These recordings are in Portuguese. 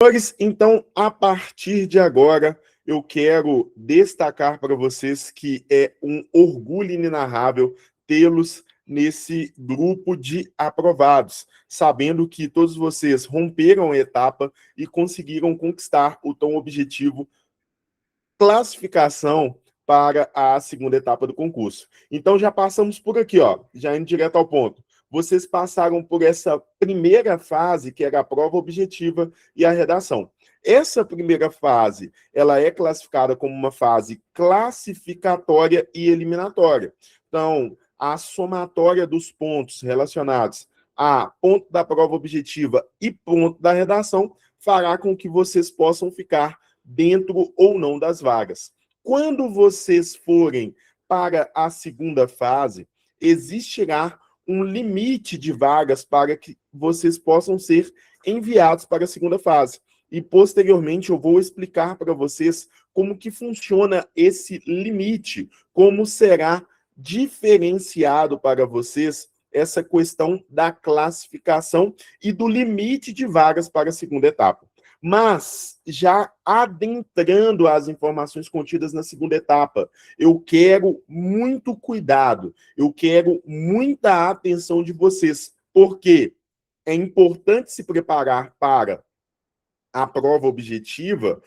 Senhores, então, a partir de agora, eu quero destacar para vocês que é um orgulho inenarrável tê-los nesse grupo de aprovados, sabendo que todos vocês romperam a etapa e conseguiram conquistar o tão objetivo classificação para a segunda etapa do concurso. Então, já passamos por aqui, ó, já indo direto ao ponto. Vocês passaram por essa primeira fase, que era a prova objetiva e a redação. Essa primeira fase, ela é classificada como uma fase classificatória e eliminatória. Então, a somatória dos pontos relacionados a ponto da prova objetiva e ponto da redação fará com que vocês possam ficar dentro ou não das vagas. Quando vocês forem para a segunda fase, existirá um limite de vagas para que vocês possam ser enviados para a segunda fase. E, posteriormente, eu vou explicar para vocês como que funciona esse limite, como será diferenciado para vocês essa questão da classificação e do limite de vagas para a segunda etapa. Mas, já adentrando as informações contidas na segunda etapa, eu quero muito cuidado, eu quero muita atenção de vocês, porque é importante se preparar para a prova objetiva,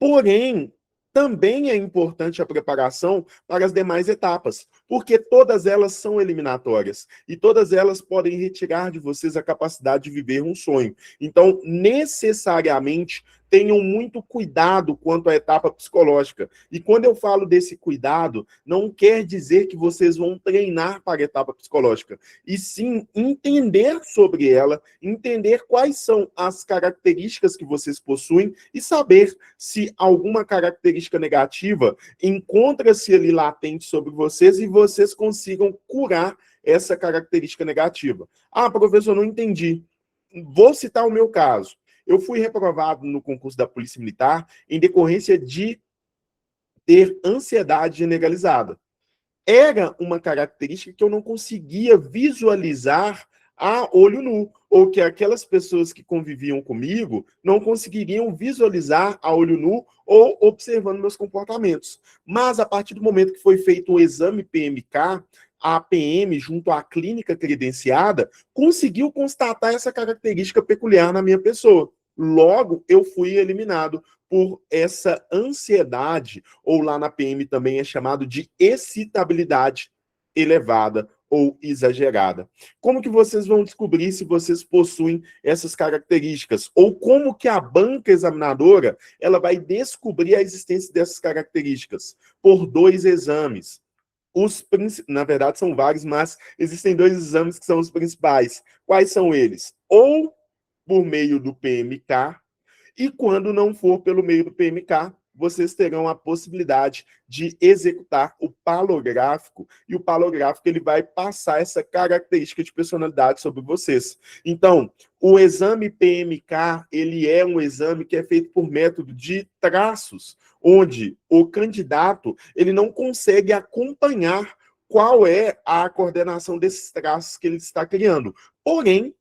porém, também é importante a preparação para as demais etapas, porque todas elas são eliminatórias e todas elas podem retirar de vocês a capacidade de viver um sonho. Então, necessariamente, tenham muito cuidado quanto à etapa psicológica. E quando eu falo desse cuidado, não quer dizer que vocês vão treinar para a etapa psicológica, e sim entender sobre ela, entender quais são as características que vocês possuem e saber se alguma característica negativa encontra-se ali latente sobre vocês e vocês consigam curar essa característica negativa. Ah, professor, não entendi. Vou citar o meu caso. Eu fui reprovado no concurso da Polícia Militar em decorrência de ter ansiedade generalizada. Era uma característica que eu não conseguia visualizar a olho nu, ou que aquelas pessoas que conviviam comigo não conseguiriam visualizar a olho nu ou observando meus comportamentos. Mas, a partir do momento que foi feito o exame PMK, a PM, junto à clínica credenciada, conseguiu constatar essa característica peculiar na minha pessoa. Logo, eu fui eliminado por essa ansiedade, ou lá na PM também é chamado de excitabilidade elevada ou exagerada. Como que vocês vão descobrir se vocês possuem essas características? Ou como que a banca examinadora ela vai descobrir a existência dessas características? Por 2 exames. Na verdade, são vários, mas existem 2 exames que são os principais. Quais são eles? Ou por meio do PMK, e quando não for pelo meio do PMK, vocês terão a possibilidade de executar o palográfico, e o palográfico ele vai passar essa característica de personalidade sobre vocês. Então, o exame PMK, ele é um exame que é feito por método de traços, onde o candidato ele não consegue acompanhar qual é a coordenação desses traços que ele está criando. Porém,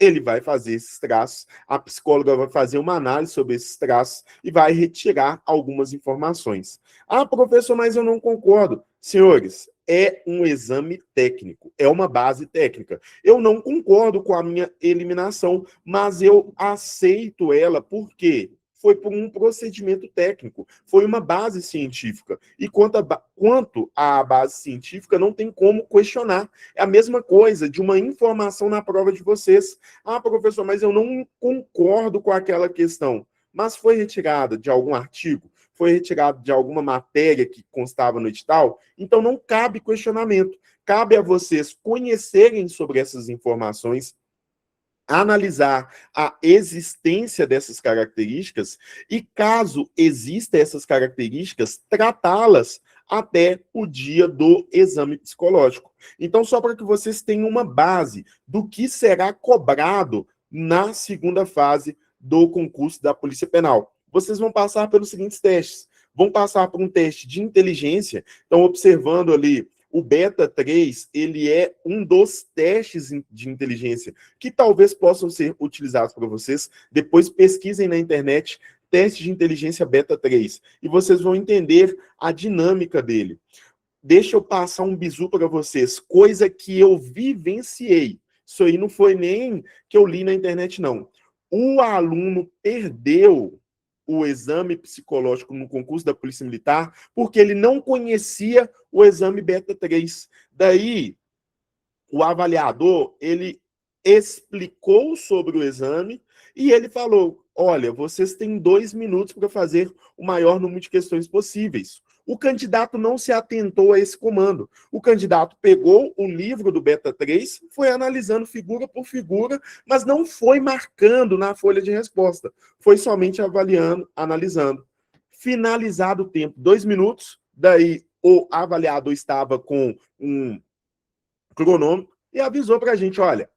ele vai fazer esses traços, a psicóloga vai fazer uma análise sobre esses traços e vai retirar algumas informações. Ah, professor, mas eu não concordo. Senhores, é um exame técnico, é uma base técnica. Eu não concordo com a minha eliminação, mas eu aceito ela porque foi por um procedimento técnico, foi uma base científica. E quanto à base científica, não tem como questionar. É a mesma coisa de uma informação na prova de vocês. Ah, professor, mas eu não concordo com aquela questão. Mas foi retirada de algum artigo? Foi retirada de alguma matéria que constava no edital? Então não cabe questionamento. Cabe a vocês conhecerem sobre essas informações, analisar a existência dessas características e, caso existam essas características, tratá-las até o dia do exame psicológico. Então, só para que vocês tenham uma base do que será cobrado na segunda fase do concurso da Polícia Penal. Vocês vão passar pelos seguintes testes. Vão passar por um teste de inteligência, então observando ali o beta 3, ele é um dos testes de inteligência que talvez possam ser utilizados para vocês. Depois pesquisem na internet teste de inteligência beta 3 e vocês vão entender a dinâmica dele. Deixa eu passar um bizu para vocês, coisa que eu vivenciei. Isso aí não foi nem que eu li na internet, não. O aluno perdeu o exame psicológico no concurso da Polícia Militar porque ele não conhecia o exame beta 3. Daí, o avaliador, ele explicou sobre o exame e ele falou, olha, vocês têm 2 minutos para fazer o maior número de questões possíveis. O candidato não se atentou a esse comando. O candidato pegou o livro do Beta 3, foi analisando figura por figura, mas não foi marcando na folha de resposta. Foi somente avaliando, analisando. Finalizado o tempo, 2 minutos, daí o avaliador estava com um cronômetro e avisou para a gente, olha,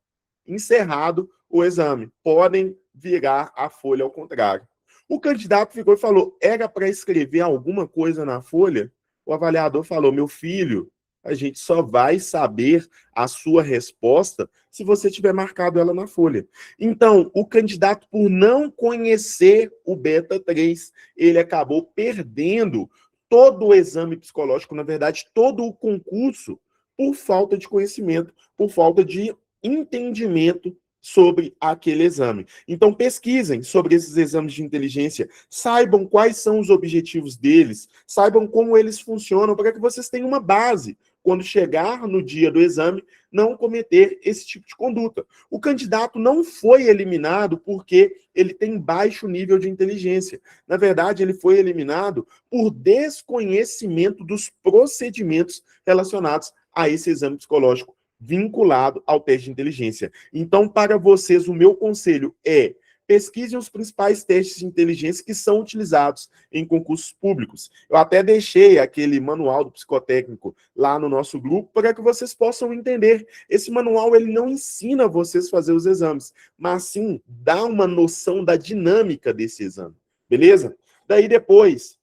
encerrado o exame, podem virar a folha ao contrário. O candidato ficou e falou, era para escrever alguma coisa na folha? O avaliador falou, meu filho, a gente só vai saber a sua resposta se você tiver marcado ela na folha. Então, o candidato, por não conhecer o Beta 3, ele acabou perdendo todo o exame psicológico, na verdade, todo o concurso, por falta de conhecimento, por falta de entendimento sobre aquele exame. Então, pesquisem sobre esses exames de inteligência, saibam quais são os objetivos deles, saibam como eles funcionam, para que vocês tenham uma base, quando chegar no dia do exame, não cometer esse tipo de conduta. O candidato não foi eliminado porque ele tem baixo nível de inteligência. Na verdade, ele foi eliminado por desconhecimento dos procedimentos relacionados a esse exame psicológico vinculado ao teste de inteligência. Então, para vocês, o meu conselho é pesquisem os principais testes de inteligência que são utilizados em concursos públicos. Eu até deixei aquele manual do psicotécnico lá no nosso grupo para que vocês possam entender. Esse manual ele não ensina vocês a fazer os exames, mas sim dá uma noção da dinâmica desse exame. Beleza? Daí depois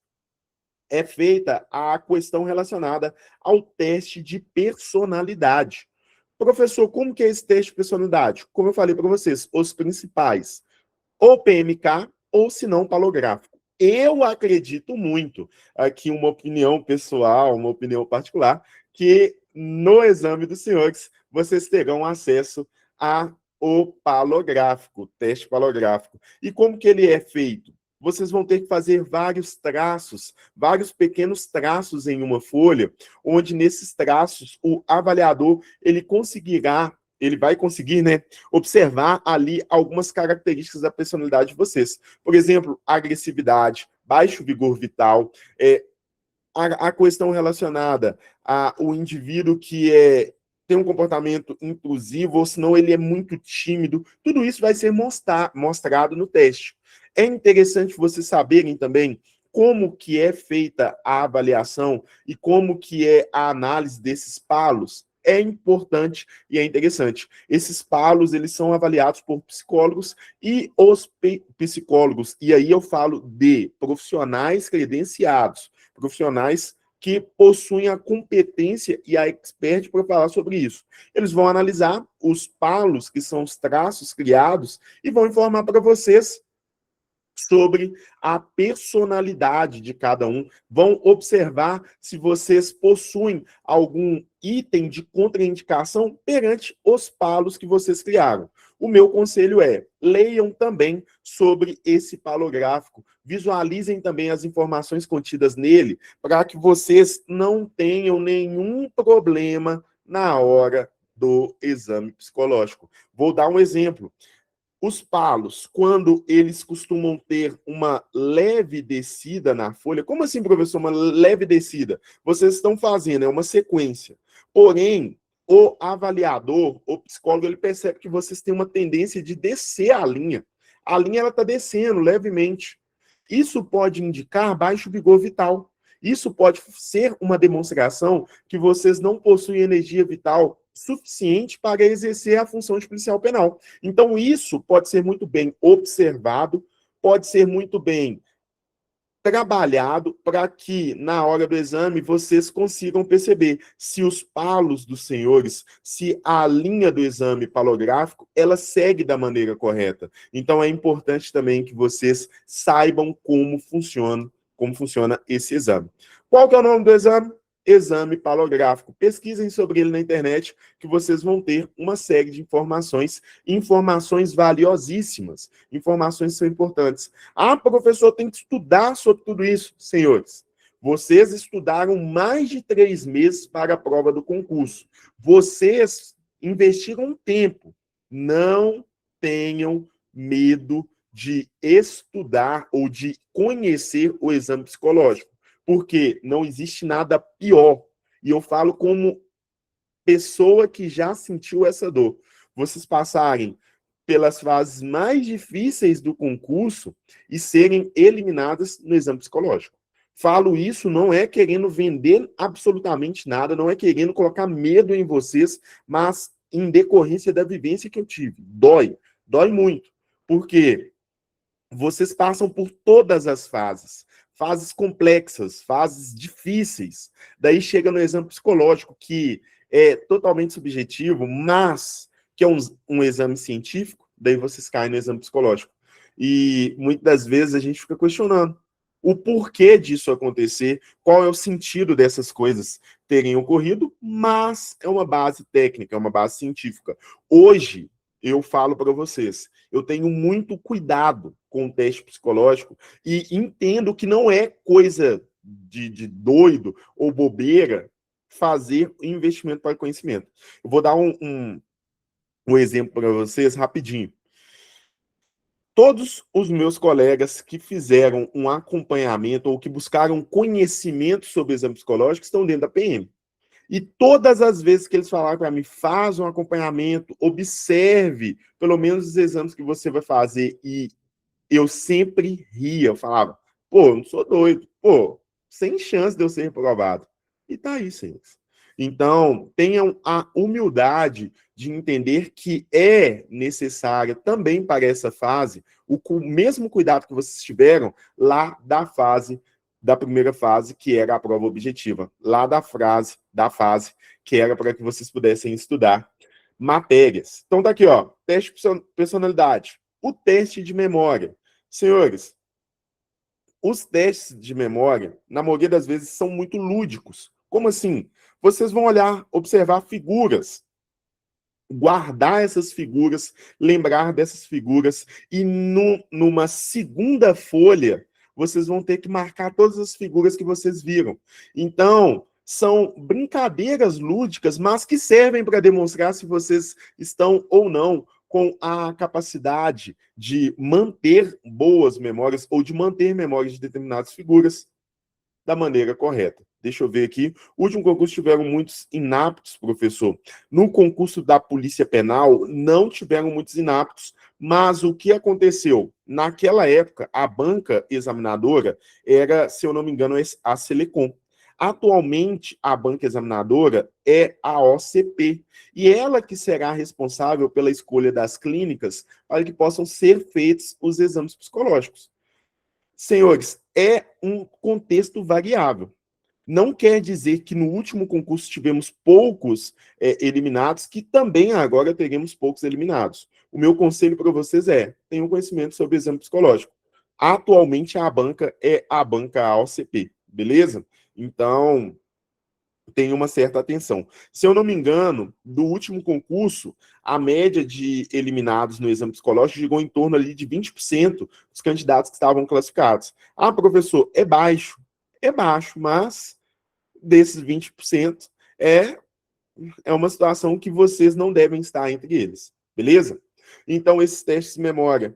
é feita a questão relacionada ao teste de personalidade. Professor, como que é esse teste de personalidade? Como eu falei para vocês, os principais, ou PMK, ou se não, palográfico. Eu acredito muito, aqui uma opinião pessoal, uma opinião particular, que no exame dos senhores, vocês terão acesso ao palográfico, teste palográfico. E como que ele é feito? Vocês vão ter que fazer vários traços, vários pequenos traços em uma folha, onde nesses traços o avaliador ele vai conseguir, né, observar ali algumas características da personalidade de vocês. Por exemplo, agressividade, baixo vigor vital, a questão relacionada ao indivíduo que tem um comportamento intrusivo, ou senão ele é muito tímido, tudo isso vai ser mostrado no teste. É interessante vocês saberem também como que é feita a avaliação e como que é a análise desses palos. É importante e é interessante. Esses palos, eles são avaliados por psicólogos e os psicólogos, e aí eu falo de profissionais credenciados, profissionais que possuem a competência e a expert para falar sobre isso. Eles vão analisar os palos, que são os traços criados, e vão informar para vocês sobre a personalidade de cada um, vão observar se vocês possuem algum item de contraindicação perante os palos que vocês criaram. O meu conselho é, leiam também sobre esse palográfico, visualizem também as informações contidas nele, para que vocês não tenham nenhum problema na hora do exame psicológico. Vou dar um exemplo. Os palos, quando eles costumam ter uma leve descida na folha, como assim, professor, uma leve descida? Vocês estão fazendo, é uma sequência. Porém, o avaliador, o psicólogo, ele percebe que vocês têm uma tendência de descer a linha. A linha, ela está descendo levemente. Isso pode indicar baixo vigor vital. Isso pode ser uma demonstração que vocês não possuem energia vital suficiente para exercer a função de policial penal. Então, isso pode ser muito bem observado, pode ser muito bem trabalhado para que, na hora do exame, vocês consigam perceber se os palos dos senhores, se a linha do exame palográfico, ela segue da maneira correta. Então, é importante também que vocês saibam como funciona esse exame. Qual que é o nome do exame? Exame palográfico. Pesquisem sobre ele na internet, que vocês vão ter uma série de informações valiosíssimas, informações que são importantes. Ah, professor, tem que estudar sobre tudo isso. Senhores, vocês estudaram mais de 3 meses para a prova do concurso. Vocês investiram tempo. Não tenham medo de estudar ou de conhecer o exame psicológico, porque não existe nada pior. E eu falo como pessoa que já sentiu essa dor. Vocês passarem pelas fases mais difíceis do concurso e serem eliminadas no exame psicológico. Falo isso não é querendo vender absolutamente nada, não é querendo colocar medo em vocês, mas em decorrência da vivência que eu tive. Dói muito, porque vocês passam por todas as fases complexas, fases difíceis. Daí chega no exame psicológico, que é totalmente subjetivo, mas que é um exame científico, daí vocês caem no exame psicológico. E muitas das vezes a gente fica questionando o porquê disso acontecer, qual é o sentido dessas coisas terem ocorrido, mas é uma base técnica, é uma base científica. Hoje, eu falo para vocês, eu tenho muito cuidado com o teste psicológico e entendo que não é coisa de doido ou bobeira fazer investimento para conhecimento. Eu vou dar um exemplo para vocês rapidinho. Todos os meus colegas que fizeram um acompanhamento ou que buscaram conhecimento sobre o exame psicológico estão dentro da PM. E todas as vezes que eles falaram para mim, faz um acompanhamento, observe pelo menos os exames que você vai fazer. E eu sempre ria, eu falava, pô, não sou doido, pô, sem chance de eu ser reprovado. E tá aí, senhores. Então, tenham a humildade de entender que é necessária também para essa fase o mesmo cuidado que vocês tiveram lá da primeira fase, que era a prova objetiva, lá da fase que era para que vocês pudessem estudar matérias. Então tá aqui, ó, teste de personalidade, o teste de memória. Senhores, os testes de memória, na maioria das vezes, são muito lúdicos. Como assim? Vocês vão olhar, observar figuras, guardar essas figuras, lembrar dessas figuras, e numa segunda folha, vocês vão ter que marcar todas as figuras que vocês viram. Então, são brincadeiras lúdicas, mas que servem para demonstrar se vocês estão ou não com a capacidade de manter boas memórias ou de manter memórias de determinadas figuras da maneira correta. Deixa eu ver aqui. O último concurso tiveram muitos inaptos, professor. No concurso da Polícia Penal, não tiveram muitos inaptos, mas o que aconteceu? Naquela época, a banca examinadora era, se eu não me engano, a Selecom. Atualmente, a banca examinadora é a OCP, e ela que será responsável pela escolha das clínicas para que possam ser feitos os exames psicológicos. Senhores, é um contexto variável. Não quer dizer que no último concurso tivemos poucos eliminados, que também agora teremos poucos eliminados. O meu conselho para vocês é, tenham conhecimento sobre o exame psicológico. Atualmente, a banca é a banca OCP, beleza? Então, tenha uma certa atenção. Se eu não me engano, do último concurso, a média de eliminados no exame psicológico chegou em torno ali de 20% dos candidatos que estavam classificados. Ah, professor, é baixo, mas desses 20% é uma situação que vocês não devem estar entre eles, beleza? Então, esses testes de memória,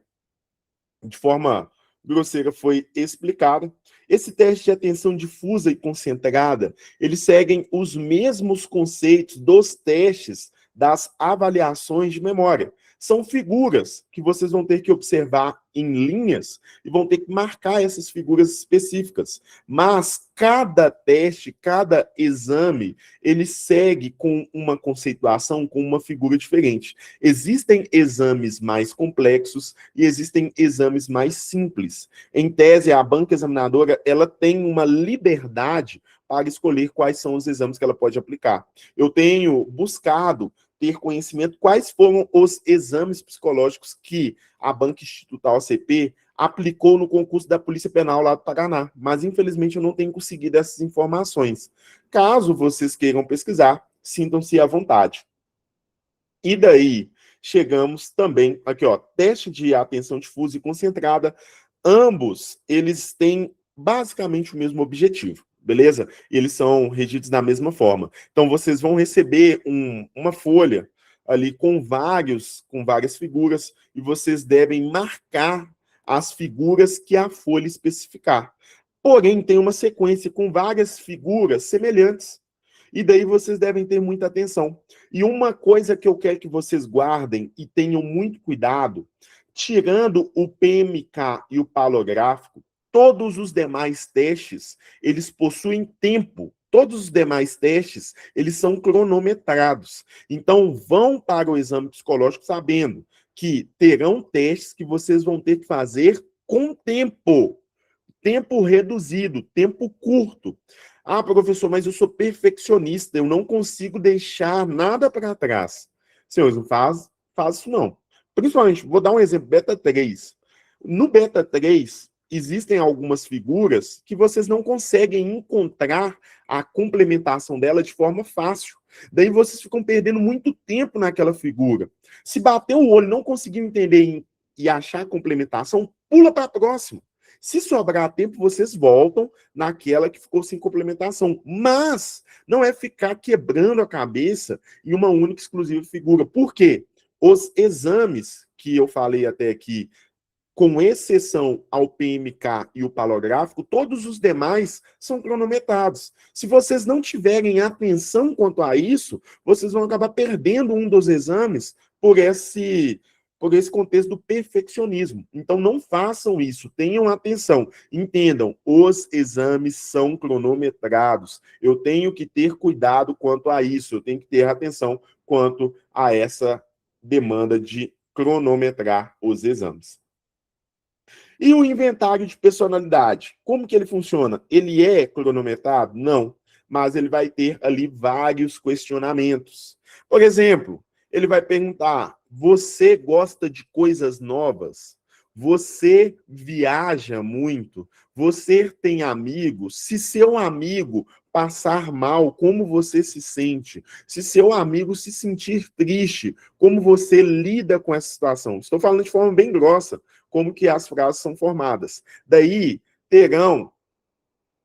de forma grosseira, foi explicado. Esse teste de atenção difusa e concentrada, eles seguem os mesmos conceitos dos testes das avaliações de memória. São figuras que vocês vão ter que observar em linhas e vão ter que marcar essas figuras específicas. Mas cada teste, cada exame, ele segue com uma conceituação, com uma figura diferente. Existem exames mais complexos e existem exames mais simples. Em tese, a banca examinadora, ela tem uma liberdade para escolher quais são os exames que ela pode aplicar. Eu tenho buscado ter conhecimento quais foram os exames psicológicos que a Banca Institutal ACP aplicou no concurso da Polícia Penal lá do Paraná, mas infelizmente eu não tenho conseguido essas informações. Caso vocês queiram pesquisar, sintam-se à vontade. E daí, chegamos também aqui, ó, teste de atenção difusa e concentrada. Ambos, eles têm basicamente o mesmo objetivo, beleza? Eles são regidos da mesma forma. Então, vocês vão receber uma folha ali com várias figuras e vocês devem marcar as figuras que a folha especificar. Porém, tem uma sequência com várias figuras semelhantes. E daí vocês devem ter muita atenção. E uma coisa que eu quero que vocês guardem e tenham muito cuidado, tirando o PMK e o palográfico, todos os demais testes, eles possuem tempo. Todos os demais testes, eles são cronometrados. Então, vão para o exame psicológico sabendo que terão testes que vocês vão ter que fazer com tempo. Tempo reduzido, tempo curto. Ah, professor, mas eu sou perfeccionista, eu não consigo deixar nada para trás. Senhores, não faz isso não. Principalmente, vou dar um exemplo, beta 3. No beta 3, existem algumas figuras que vocês não conseguem encontrar a complementação dela de forma fácil. Daí vocês ficam perdendo muito tempo naquela figura. Se bater o olho e não conseguir entender e achar a complementação, pula para a próxima. Se sobrar tempo, vocês voltam naquela que ficou sem complementação. Mas não é ficar quebrando a cabeça em uma única exclusiva figura. Por quê? Os exames que eu falei até aqui, com exceção ao PMK e o palográfico, todos os demais são cronometrados. Se vocês não tiverem atenção quanto a isso, vocês vão acabar perdendo um dos exames por esse contexto do perfeccionismo. Então, não façam isso, tenham atenção, entendam, os exames são cronometrados. Eu tenho que ter cuidado quanto a isso, eu tenho que ter atenção quanto a essa demanda de cronometrar os exames. E o inventário de personalidade, como que ele funciona? Ele é cronometrado? Não, mas ele vai ter ali vários questionamentos. Por exemplo, ele vai perguntar: você gosta de coisas novas? Você viaja muito? Você tem amigos? Se seu amigo passar mal, como você se sente? Se seu amigo se sentir triste, como você lida com essa situação? Estou falando de forma bem grossa, como que as frases são formadas. Daí, terão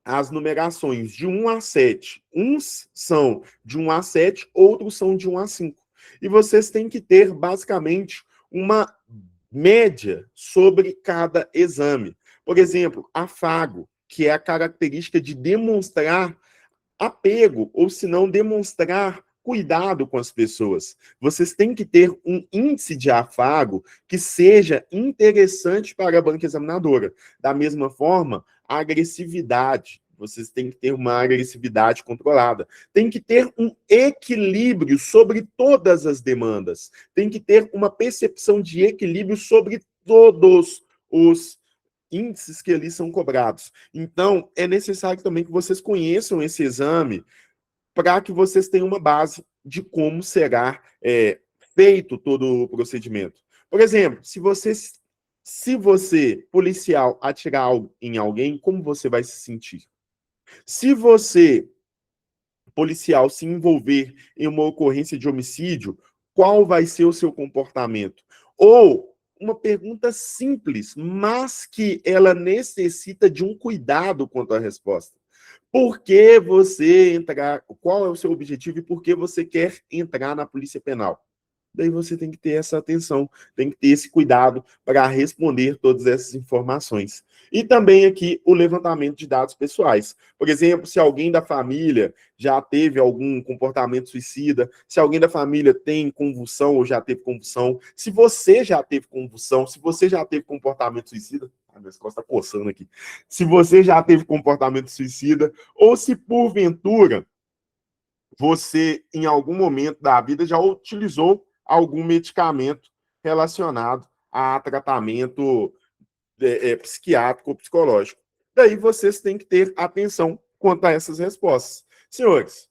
as numerações de 1 a 7. Uns são de 1 a 7, outros são de 1 a 5. E vocês têm que ter, basicamente, uma média sobre cada exame. Por exemplo, afago, que é a característica de demonstrar apego, ou se não, demonstrar cuidado com as pessoas. Vocês têm que ter um índice de afago que seja interessante para a banca examinadora. Da mesma forma, a agressividade. Vocês têm que ter uma agressividade controlada. Tem que ter um equilíbrio sobre todas as demandas. Tem que ter uma percepção de equilíbrio sobre todos os índices que ali são cobrados. Então, é necessário também que vocês conheçam esse exame para que vocês tenham uma base de como será feito todo o procedimento. Por exemplo, se você, policial, atirar em alguém, como você vai se sentir? Se você, policial, se envolver em uma ocorrência de homicídio, qual vai ser o seu comportamento? Ou uma pergunta simples, mas que ela necessita de um cuidado quanto à resposta. Por que você entrar? Qual é o seu objetivo e por que você quer entrar na Polícia Penal? Daí você tem que ter essa atenção, tem que ter esse cuidado para responder todas essas informações. E também aqui o levantamento de dados pessoais. Por exemplo, se alguém da família já teve algum comportamento suicida, se alguém da família tem convulsão ou já teve convulsão, se você já teve convulsão, se você já teve comportamento suicida, minha costa está coçando aqui, se você já teve comportamento suicida, ou se porventura você, em algum momento da vida, já utilizou algum medicamento relacionado a tratamento psiquiátrico ou psicológico. Daí vocês têm que ter atenção quanto a essas respostas. Senhores,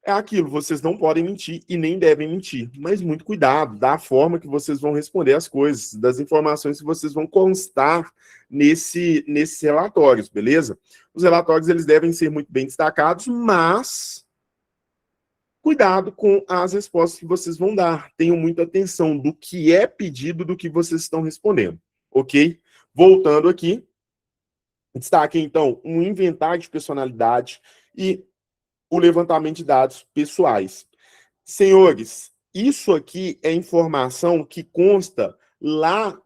é aquilo, vocês não podem mentir e nem devem mentir, mas muito cuidado da forma que vocês vão responder as coisas, das informações que vocês vão constar nesses relatórios, beleza? Os relatórios, eles devem ser muito bem destacados, mas cuidado com as respostas que vocês vão dar. Tenham muita atenção do que é pedido, do que vocês estão respondendo, ok? Voltando aqui, destaque, então, um inventário de personalidade e o levantamento de dados pessoais. Senhores, isso aqui é informação que consta lá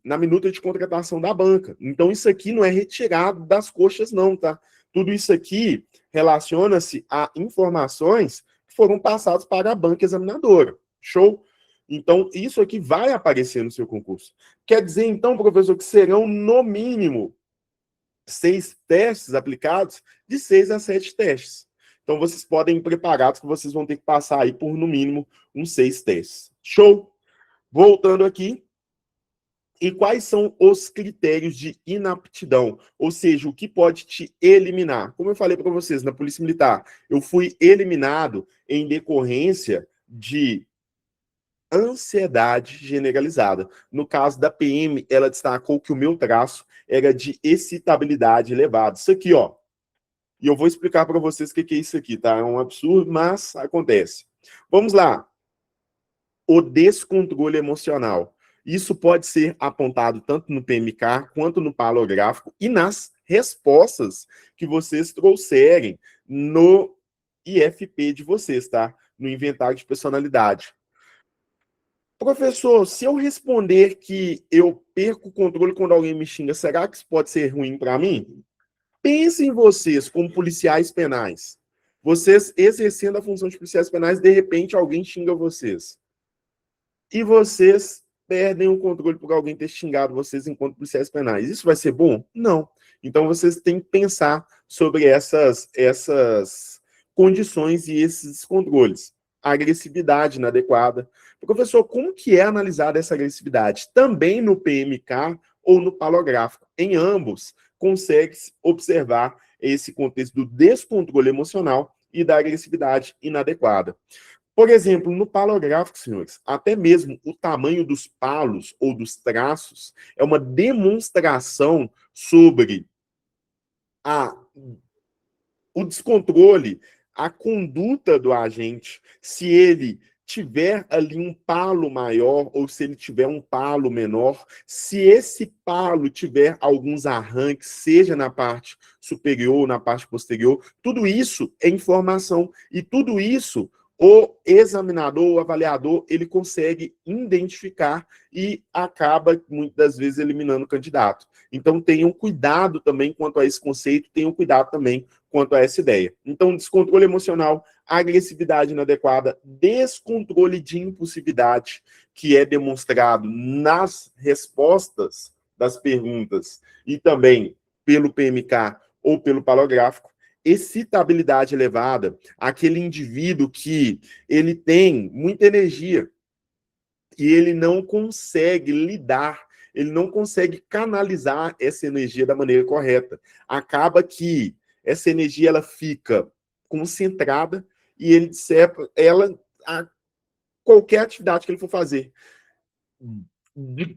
na minuta de contratação da banca. Então, isso aqui não é retirado das coxas, não, tá? Tudo isso aqui relaciona-se a informações que foram passadas para a banca examinadora. Show? Então, isso aqui vai aparecer no seu concurso. Quer dizer, então, professor, que serão, no mínimo, 6 testes aplicados, de 6 a 7 testes. Então, vocês podem ir preparados que vocês vão ter que passar aí por, no mínimo, uns 6 testes. Show? Voltando aqui. E quais são os critérios de inaptidão? Ou seja, o que pode te eliminar? Como eu falei para vocês, na Polícia Militar, eu fui eliminado em decorrência de ansiedade generalizada. No caso da PM, ela destacou que o meu traço era de excitabilidade elevada. Isso aqui, ó. E eu vou explicar para vocês o que é isso aqui, tá? É um absurdo, mas acontece. Vamos lá. O descontrole emocional. Isso pode ser apontado tanto no PMK quanto no palográfico e nas respostas que vocês trouxerem no IFP de vocês, tá? No inventário de personalidade. Professor, se eu responder que eu perco o controle quando alguém me xinga, será que isso pode ser ruim para mim? Pense em vocês como policiais penais. Vocês exercendo a função de policiais penais, de repente alguém xinga vocês. E vocês perdem o controle por alguém ter xingado vocês enquanto policiais penais. Isso vai ser bom? Não. Então vocês têm que pensar sobre essas condições e esses controles. A agressividade inadequada. Professor, como que é analisada essa agressividade? Também no PMK ou no palográfico. Em ambos, consegue-se observar esse contexto do descontrole emocional e da agressividade inadequada. Por exemplo, no palográfico, senhores, até mesmo o tamanho dos palos ou dos traços é uma demonstração sobre o descontrole, a conduta do agente, se ele tiver ali um palo maior ou se ele tiver um palo menor, se esse palo tiver alguns arranques, seja na parte superior ou na parte posterior, tudo isso é informação e tudo isso o examinador, o avaliador, ele consegue identificar e acaba, muitas das vezes, eliminando o candidato. Então, tenham cuidado também quanto a esse conceito, tenham cuidado também quanto a essa ideia. Então, descontrole emocional, agressividade inadequada, descontrole de impulsividade, que é demonstrado nas respostas das perguntas e também pelo PMK ou pelo palográfico, excitabilidade elevada, aquele indivíduo que ele tem muita energia e ele não consegue lidar, ele não consegue canalizar essa energia da maneira correta. Acaba que essa energia ela fica concentrada e ele dissipa ela a qualquer atividade que ele for fazer.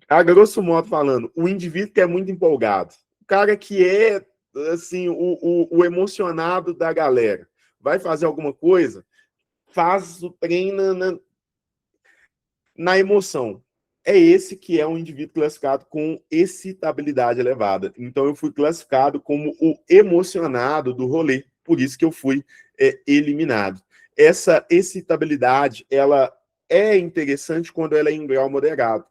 A grosso modo falando, o indivíduo que é muito empolgado, o cara que é assim, o emocionado da galera, vai fazer alguma coisa, faz o trem na emoção. É esse que é um indivíduo classificado com excitabilidade elevada. Então, eu fui classificado como o emocionado do rolê, por isso que eu fui eliminado. essa excitabilidade, ela é interessante quando ela é em grau moderado.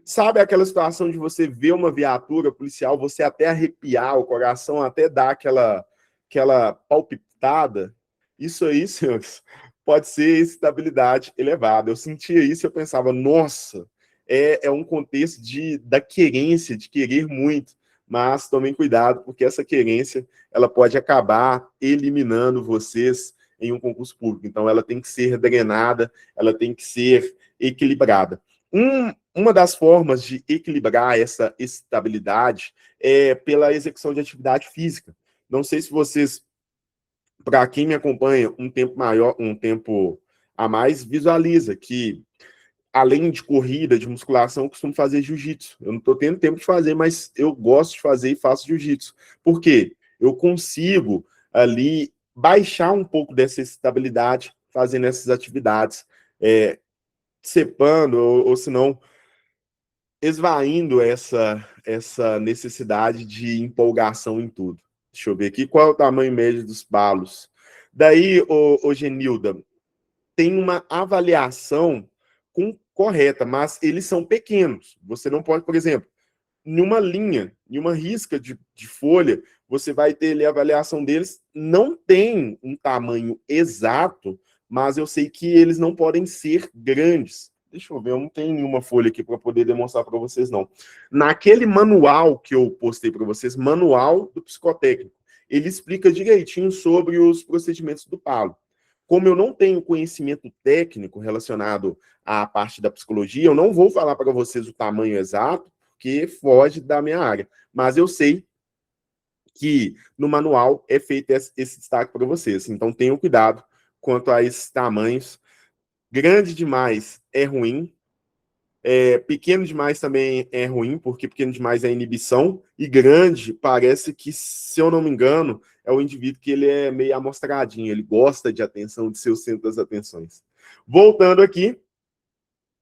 Sabe aquela situação de você ver uma viatura policial, você até arrepiar o coração, até dar aquela palpitada? Isso aí, senhores, pode ser excitabilidade elevada. Eu sentia isso e eu pensava, nossa, é um contexto da querência, de querer muito. Mas tomem cuidado, porque essa querência ela pode acabar eliminando vocês em um concurso público. Então, ela tem que ser drenada, ela tem que ser equilibrada. Uma das formas de equilibrar essa estabilidade é pela execução de atividade física. Não sei se vocês, para quem me acompanha um tempo maior, um tempo a mais, visualiza que, além de corrida, de musculação, eu costumo fazer jiu-jitsu. Eu não estou tendo tempo de fazer, mas eu gosto de fazer e faço jiu-jitsu. Por quê? Eu consigo ali baixar um pouco dessa estabilidade fazendo essas atividades, cepando, ou se não, esvaindo essa necessidade de empolgação em tudo. Deixa eu ver aqui, qual é o tamanho médio dos palos? Daí, ô Genilda, tem uma avaliação correta, mas eles são pequenos. Você não pode, por exemplo, em uma linha, em uma risca de folha, você vai ter ali a avaliação deles, não tem um tamanho exato, mas eu sei que eles não podem ser grandes. Deixa eu ver, eu não tenho nenhuma folha aqui para poder demonstrar para vocês, não. Naquele manual que eu postei para vocês, manual do psicotécnico, ele explica direitinho sobre os procedimentos do palo. Como eu não tenho conhecimento técnico relacionado à parte da psicologia, eu não vou falar para vocês o tamanho exato, porque foge da minha área. Mas eu sei que no manual é feito esse destaque para vocês. Então tenham cuidado quanto a esses tamanhos. Grande demais é ruim. Pequeno demais também é ruim, porque pequeno demais é inibição. E grande, parece que, se eu não me engano, é o indivíduo que ele é meio amostradinho. Ele gosta de atenção, de ser o centro das atenções. Voltando aqui.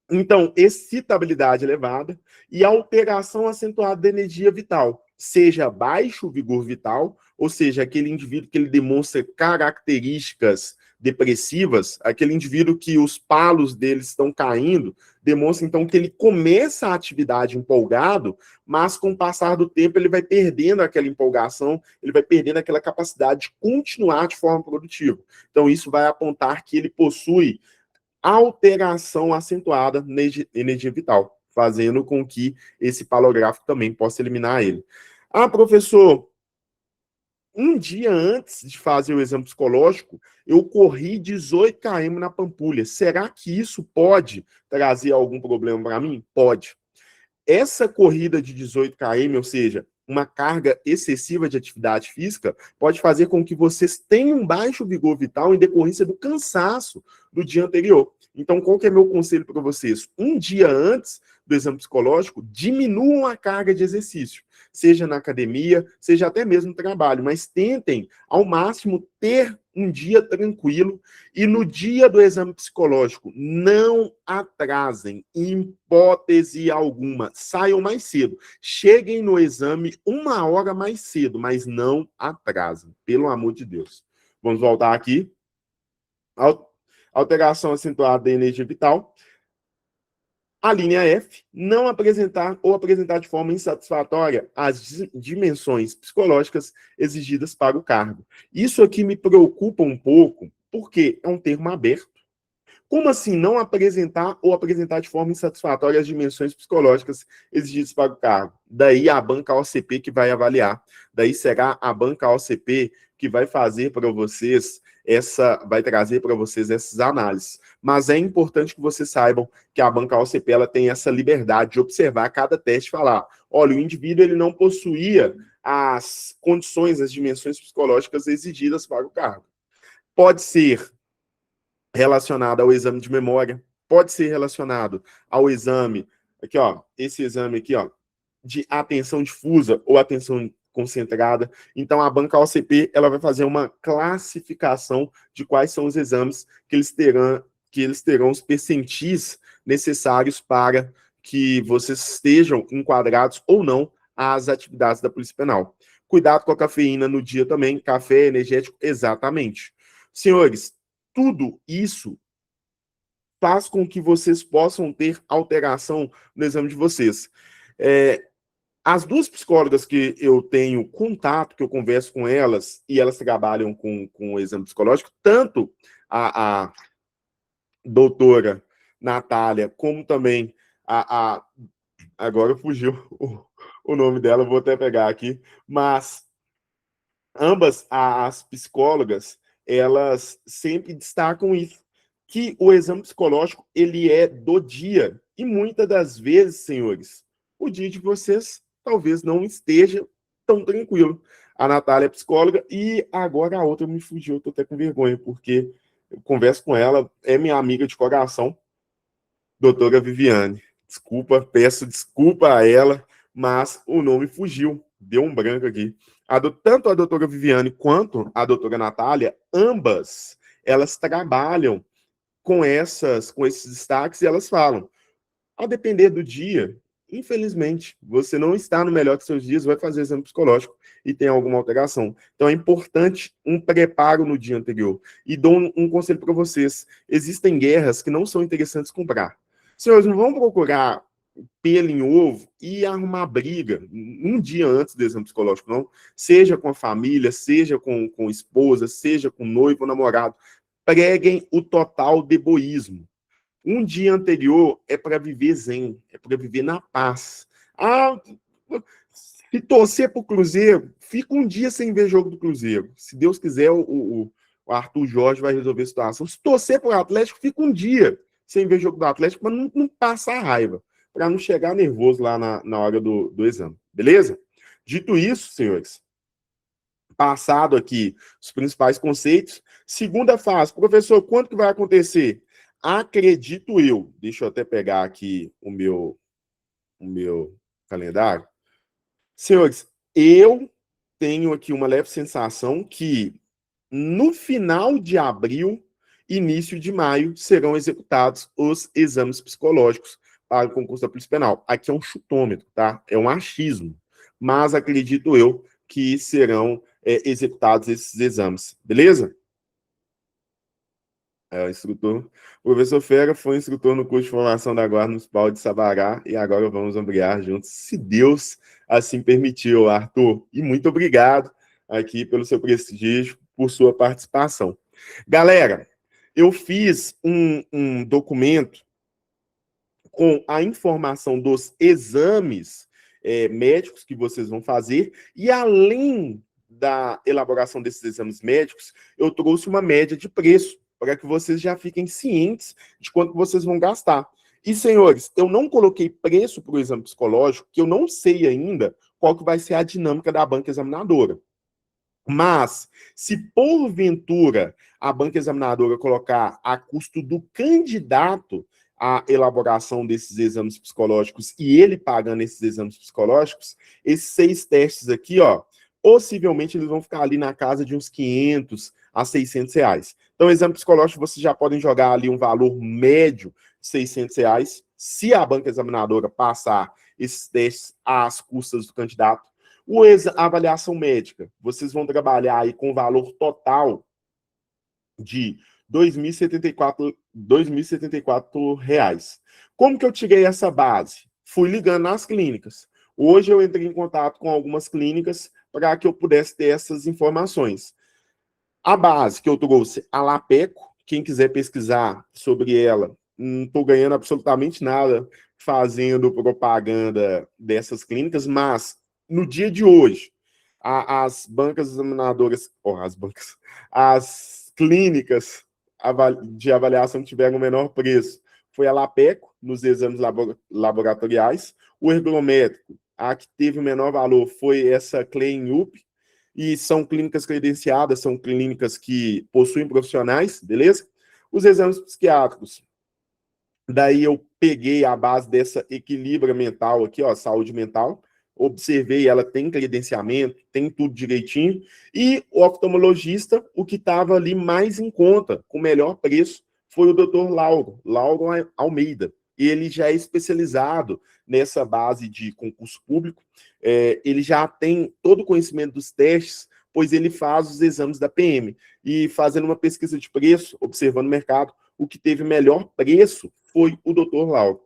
Então, excitabilidade elevada e alteração acentuada da energia vital, seja baixo vigor vital, ou seja, aquele indivíduo que ele demonstra características depressivas, aquele indivíduo que os palos dele estão caindo, demonstra então que ele começa a atividade empolgado, mas com o passar do tempo ele vai perdendo aquela empolgação, ele vai perdendo aquela capacidade de continuar de forma produtiva. Então, isso vai apontar que ele possui alteração acentuada na energia vital, fazendo com que esse palográfico também possa eliminar ele. Ah, professor, um dia antes de fazer o exame psicológico, eu corri 18 km na Pampulha. Será que isso pode trazer algum problema para mim? Pode. Essa corrida de 18 km, ou seja, uma carga excessiva de atividade física, pode fazer com que vocês tenham baixo vigor vital em decorrência do cansaço do dia anterior. Então, qual que é meu conselho para vocês? Um dia antes do exame psicológico, diminuam a carga de exercício, seja na academia, seja até mesmo no trabalho, mas tentem, ao máximo, ter um dia tranquilo e no dia do exame psicológico, não atrasem, em hipótese alguma, saiam mais cedo, cheguem no exame 1 hora mais cedo, mas não atrasem, pelo amor de Deus. Vamos voltar aqui. Alteração acentuada da energia vital. A linha F, não apresentar ou apresentar de forma insatisfatória as dimensões psicológicas exigidas para o cargo. Isso aqui me preocupa um pouco, porque é um termo aberto. Como assim não apresentar ou apresentar de forma insatisfatória as dimensões psicológicas exigidas para o cargo? Daí a banca OCP que vai avaliar. Daí será a banca OCP que vai fazer para vocês vai trazer para vocês essas análises. Mas é importante que vocês saibam que a banca OCP ela tem essa liberdade de observar cada teste e falar, olha, o indivíduo ele não possuía as condições, as dimensões psicológicas exigidas para o cargo. Pode ser relacionado ao exame de memória, pode ser relacionado ao exame, aqui ó, esse exame aqui ó, de atenção difusa ou atenção concentrada. Então a banca OCP ela vai fazer uma classificação de quais são os exames que eles terão os percentis necessários para que vocês estejam enquadrados ou não às atividades da Polícia Penal. Cuidado com a cafeína no dia também, café energético, exatamente. Senhores, tudo isso faz com que vocês possam ter alteração no exame de vocês. As duas psicólogas que eu tenho contato, que eu converso com elas, e elas trabalham com o exame psicológico, tanto a doutora Natália, como também agora fugiu o nome dela, vou até pegar aqui, mas ambas as psicólogas, elas sempre destacam isso, que o exame psicológico, ele é do dia, e muitas das vezes, senhores, o dia de vocês talvez não esteja tão tranquilo. A Natália é psicóloga, e agora a outra me fugiu, eu tô até com vergonha, porque eu converso com ela, é minha amiga de coração, doutora Viviane. Desculpa, peço desculpa a ela, mas o nome fugiu, deu um branco aqui. Tanto a doutora Viviane quanto a doutora Natália, ambas, elas trabalham com esses destaques, e elas falam, a depender do dia, infelizmente, você não está no melhor de seus dias, vai fazer exame psicológico e tem alguma alteração. Então é importante um preparo no dia anterior. E dou um conselho para vocês, existem guerras que não são interessantes comprar. Senhores, não vão procurar pelo em ovo e arrumar briga um dia antes do exame psicológico, não. Seja com a família, seja com esposa, seja com noivo ou namorado. Preguem o total de egoísmo. Um dia anterior é para viver zen, é para viver na paz. Se torcer para o Cruzeiro, fica um dia sem ver jogo do Cruzeiro. Se Deus quiser, o Arthur Jorge vai resolver a situação. Se torcer para o Atlético, fica um dia sem ver jogo do Atlético, para não passar raiva, para não chegar nervoso lá na hora do exame. Beleza? Dito isso, senhores, passado aqui os principais conceitos, segunda fase, professor, quanto que vai acontecer? Acredito eu, deixa eu até pegar aqui o meu calendário. Senhores, eu tenho aqui uma leve sensação que no final de abril, início de maio, serão executados os exames psicológicos para o concurso da Polícia Penal. Aqui é um chutômetro, tá? É um achismo. Mas acredito eu que serão executados esses exames. Beleza? O instrutor. O professor Fera foi instrutor no curso de formação da Guarda Municipal de Sabará e agora vamos ampliar juntos, se Deus assim permitiu, Arthur. E muito obrigado aqui pelo seu prestígio, por sua participação. Galera, eu fiz um documento com a informação dos exames médicos que vocês vão fazer e além da elaboração desses exames médicos, eu trouxe uma média de preço para que vocês já fiquem cientes de quanto vocês vão gastar. E, senhores, eu não coloquei preço para o exame psicológico, que eu não sei ainda qual que vai ser a dinâmica da banca examinadora. Mas, se porventura a banca examinadora colocar a custo do candidato a elaboração desses exames psicológicos e ele pagando esses exames psicológicos, esses 6 testes aqui, ó, possivelmente eles vão ficar ali na casa de uns 500 a 600 reais. Então, o exame psicológico, vocês já podem jogar ali um valor médio de 600 reais, se a banca examinadora passar esses testes às custas do candidato. A avaliação médica, vocês vão trabalhar aí com valor total de R$ 2.074 reais. Como que eu tirei essa base? Fui ligando nas clínicas. Hoje eu entrei em contato com algumas clínicas para que eu pudesse ter essas informações. A base que eu trouxe, a Lapeco, quem quiser pesquisar sobre ela, não estou ganhando absolutamente nada fazendo propaganda dessas clínicas, mas no dia de hoje, as bancas examinadoras, as clínicas de avaliação que tiveram o menor preço foi a Lapeco, nos exames laboratoriais. O ergométrico, a que teve o menor valor foi essa Klein Up, e são clínicas credenciadas, são clínicas que possuem profissionais, beleza? Os exames psiquiátricos, daí eu peguei a base dessa equilíbrio mental aqui, ó, saúde mental, observei, ela tem credenciamento, tem tudo direitinho, e o oftalmologista, o que estava ali mais em conta, com melhor preço, foi o Dr. Lauro Almeida. Ele já é especializado nessa base de concurso público, ele já tem todo o conhecimento dos testes, pois ele faz os exames da PM. E fazendo uma pesquisa de preço, observando o mercado, o que teve melhor preço foi o Dr. Lauro.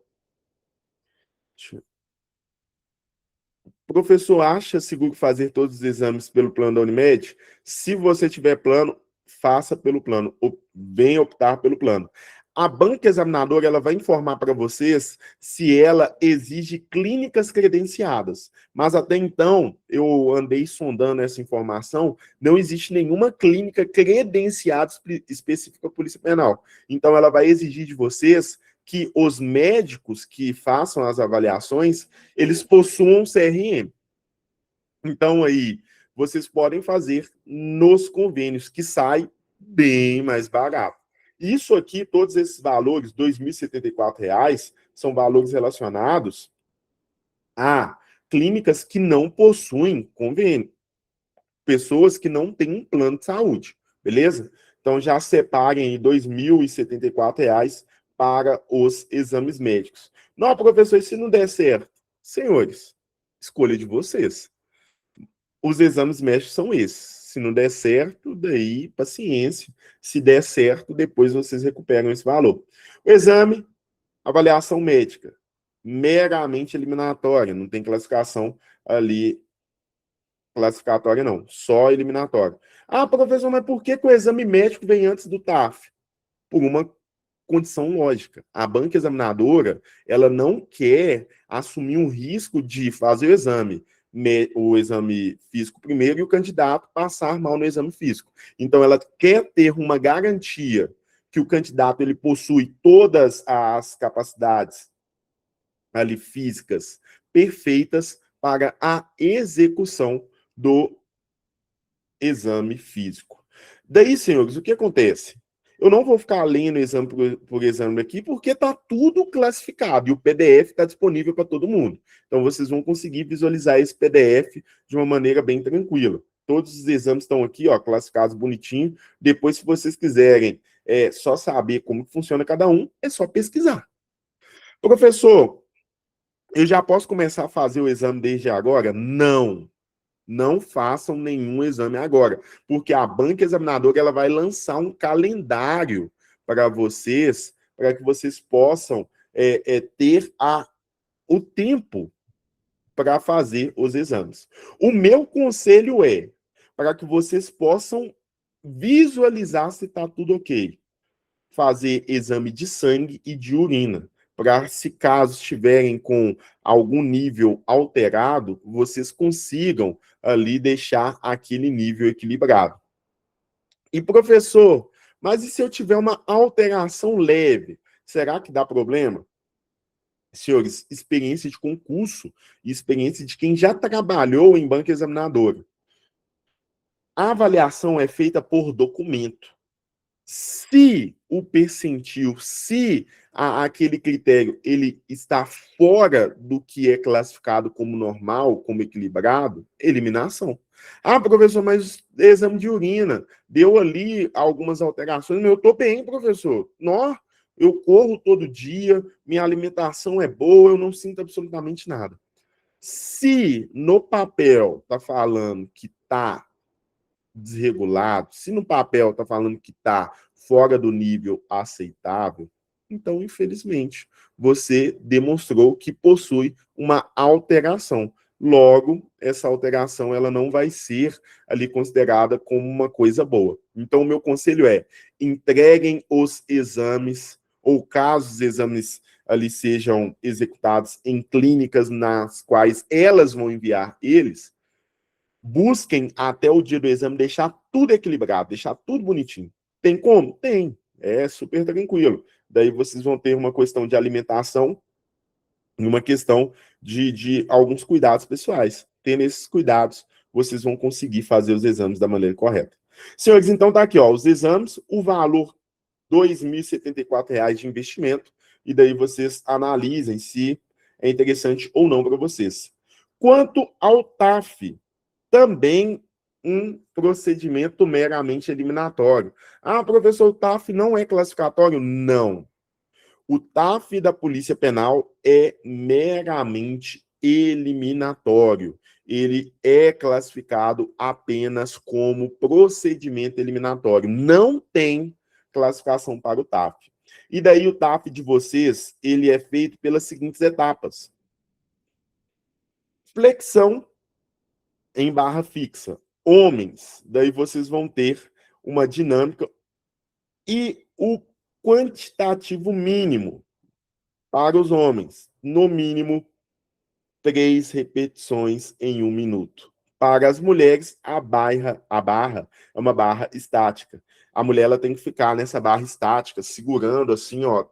Professor, acha seguro fazer todos os exames pelo plano da Unimed? Se você tiver plano, faça pelo plano. Venha optar pelo plano. A banca examinadora ela vai informar para vocês se ela exige clínicas credenciadas. Mas até então, eu andei sondando essa informação, não existe nenhuma clínica credenciada específica para a Polícia Penal. Então, ela vai exigir de vocês que os médicos que façam as avaliações, eles possuam CRM. Então, aí, vocês podem fazer nos convênios, que sai bem mais barato. Isso aqui, todos esses valores, R$ 2.074, são valores relacionados a clínicas que não possuem convênio, pessoas que não têm um plano de saúde, beleza? Então, já separem R$ 2.074 para os exames médicos. Não, professor, e se não der certo? Senhores, escolha de vocês. Os exames médicos são esses. Se não der certo, daí paciência. Se der certo, depois vocês recuperam esse valor. O exame, avaliação médica, meramente eliminatória, não tem classificação ali, classificatória não, só eliminatória. Ah, professor, mas por que o exame médico vem antes do TAF? Por uma condição lógica. A banca examinadora, ela não quer assumir um risco de fazer o exame físico primeiro e o candidato passar mal no exame físico. Então, ela quer ter uma garantia que o candidato ele possui todas as capacidades ali físicas perfeitas para a execução do exame físico. Daí, senhores, o que acontece? Eu não vou ficar lendo exame por exame aqui, porque está tudo classificado e o PDF está disponível para todo mundo. Então, vocês vão conseguir visualizar esse PDF de uma maneira bem tranquila. Todos os exames estão aqui, ó, classificados bonitinho. Depois, se vocês quiserem só saber como funciona cada um, é só pesquisar. Professor, eu já posso começar a fazer o exame desde agora? Não. Não façam nenhum exame agora, porque a banca examinadora ela vai lançar um calendário para vocês, para que vocês possam ter o tempo para fazer os exames. O meu conselho é para que vocês possam visualizar se está tudo ok. Fazer exame de sangue e de urina, para se caso estiverem com algum nível alterado, vocês consigam ali deixar aquele nível equilibrado. E professor, mas e se eu tiver uma alteração leve? Será que dá problema? Senhores, experiência de concurso e experiência de quem já trabalhou em banca examinadora. A avaliação é feita por documento. Se o percentil, se aquele critério ele está fora do que é classificado como normal, como equilibrado, eliminação. Ah, professor, mas exame de urina deu ali algumas alterações, mas eu estou bem, professor. Não, eu corro todo dia, minha alimentação é boa, eu não sinto absolutamente nada. Se no papel está falando que está desregulado, se no papel está falando que está fora do nível aceitável, então, infelizmente, você demonstrou que possui uma alteração. Logo, essa alteração ela não vai ser ali considerada como uma coisa boa. Então, o meu conselho é: entreguem os exames, ou caso os exames ali sejam executados em clínicas nas quais elas vão enviar eles, busquem até o dia do exame deixar tudo equilibrado, deixar tudo bonitinho. Tem como? Tem. É super tranquilo. Daí vocês vão ter uma questão de alimentação e uma questão de alguns cuidados pessoais. Tendo esses cuidados, vocês vão conseguir fazer os exames da maneira correta. Senhores, então tá aqui, ó, os exames, o valor R$ 2.074 de investimento, e daí vocês analisem se é interessante ou não para vocês. Quanto ao TAF, também um procedimento meramente eliminatório. Ah, professor, o TAF não é classificatório? Não. O TAF da Polícia Penal é meramente eliminatório. ele é classificado apenas como procedimento eliminatório. Não tem classificação para o TAF. E daí o TAF de vocês, ele é feito pelas seguintes etapas. Flexão em barra fixa. Homens, daí vocês vão ter uma dinâmica e o quantitativo mínimo para os homens, no mínimo 3 repetições em 1 minuto. Para as mulheres, a barra é uma barra estática. A mulher ela tem que ficar nessa barra estática, segurando assim, ó,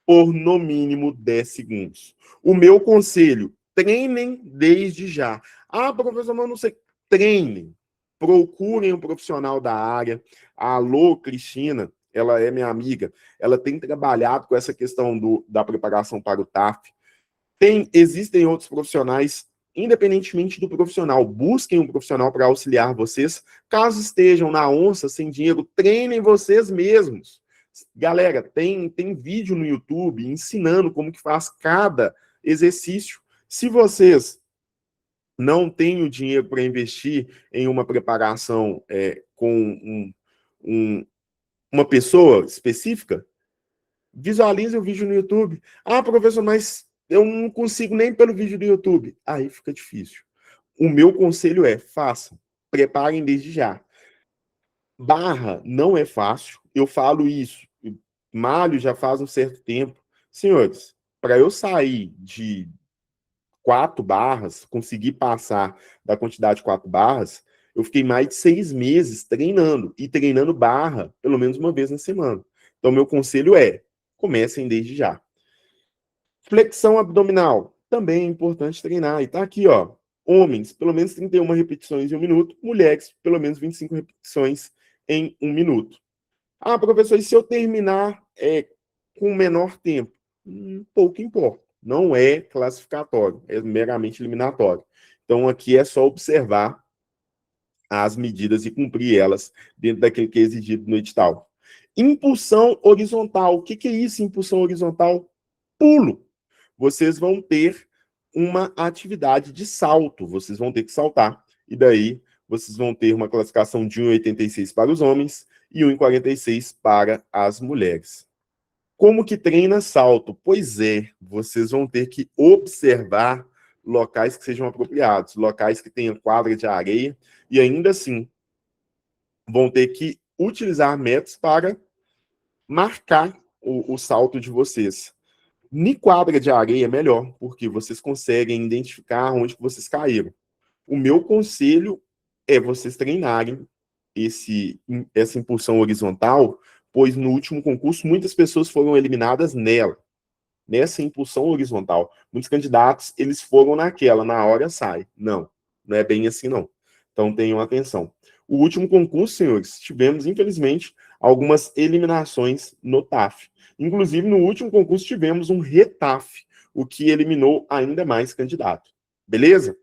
por no mínimo 10 segundos. O meu conselho, treinem desde já. Ah, professor, mas eu não sei. Treinem. Procurem um profissional da área. A Alô, Cristina, ela é minha amiga. Ela tem trabalhado com essa questão da preparação para o TAF. Existem outros profissionais, independentemente do profissional. Busquem um profissional para auxiliar vocês. Caso estejam na onça, sem dinheiro, treinem vocês mesmos. Galera, tem vídeo no YouTube ensinando como que faz cada exercício. Se vocês não têm o dinheiro para investir em uma preparação com uma pessoa específica, visualize o vídeo no YouTube. Ah, professor, mas eu não consigo nem pelo vídeo do YouTube. Aí fica difícil. O meu conselho é, façam. Preparem desde já. Barra não é fácil. Eu falo isso. Malho já faz um certo tempo. Senhores, para eu sair de 4 barras, conseguir passar da quantidade de 4 barras, eu fiquei mais de 6 meses treinando. E treinando barra pelo menos uma vez na semana. Então, meu conselho é, comecem desde já. Flexão abdominal, também é importante treinar. E tá aqui, ó. Homens, pelo menos 31 repetições em 1 minuto. Mulheres, pelo menos 25 repetições em 1 minuto. Ah, professor, e se eu terminar com menor tempo? Pouco importa. Não é classificatório, é meramente eliminatório. Então, aqui é só observar as medidas e cumprir elas dentro daquilo que é exigido no edital. Impulsão horizontal. O que é isso, impulsão horizontal? Pulo. Vocês vão ter uma atividade de salto. Vocês vão ter que saltar. E daí, vocês vão ter uma classificação de 1,86 para os homens e 1,46 para as mulheres. Como que treina salto? Pois é, vocês vão ter que observar locais que sejam apropriados, locais que tenham quadra de areia, e ainda assim, vão ter que utilizar métodos para marcar o salto de vocês. Ni quadra de areia é melhor, porque vocês conseguem identificar onde que vocês caíram. O meu conselho é vocês treinarem essa impulsão horizontal, pois no último concurso muitas pessoas foram eliminadas nessa impulsão horizontal. Muitos candidatos, eles foram na hora sai. Não, não é bem assim não. Então tenham atenção. O último concurso, senhores, tivemos, infelizmente, algumas eliminações no TAF. Inclusive, no último concurso, tivemos um retaf, o que eliminou ainda mais candidato. Beleza?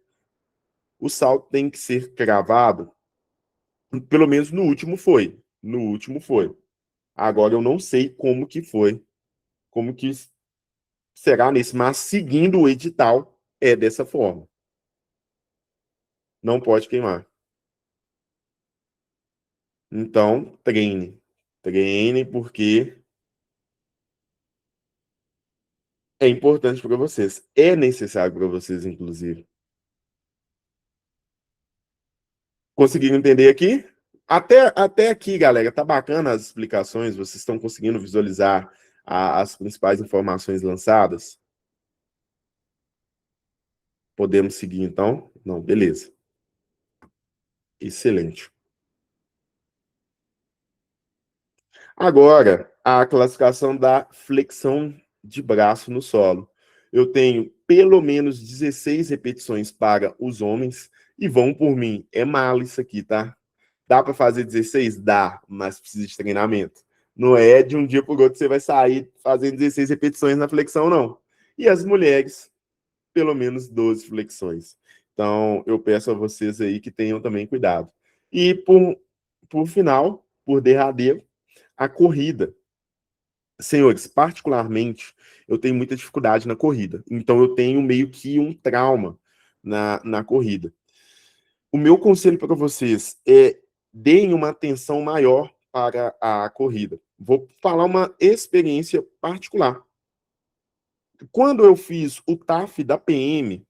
O salto tem que ser cravado, pelo menos no último foi. No último foi. Agora eu não sei como que foi, como que será nesse, mas seguindo o edital, é dessa forma. Não pode queimar. Então, treine. Treine porque é importante para vocês. É necessário para vocês, inclusive. Conseguiram entender aqui? Até aqui, galera, tá bacana as explicações? Vocês estão conseguindo visualizar as principais informações lançadas? Podemos seguir, então? Não, beleza. Excelente. Agora, a classificação da flexão de braço no solo. Eu tenho pelo menos 16 repetições para os homens e vão por mim. É mal isso aqui, tá? Dá para fazer 16? Dá, mas precisa de treinamento. Não é de um dia para o outro você vai sair fazendo 16 repetições na flexão, não. E as mulheres, pelo menos 12 flexões. Então, eu peço a vocês aí que tenham também cuidado. E por final, por derradeiro, a corrida. Senhores, particularmente, eu tenho muita dificuldade na corrida. Então, eu tenho meio que um trauma na corrida. O meu conselho para vocês é deem uma atenção maior para a corrida. Vou falar uma experiência particular. Quando eu fiz o TAF da PM,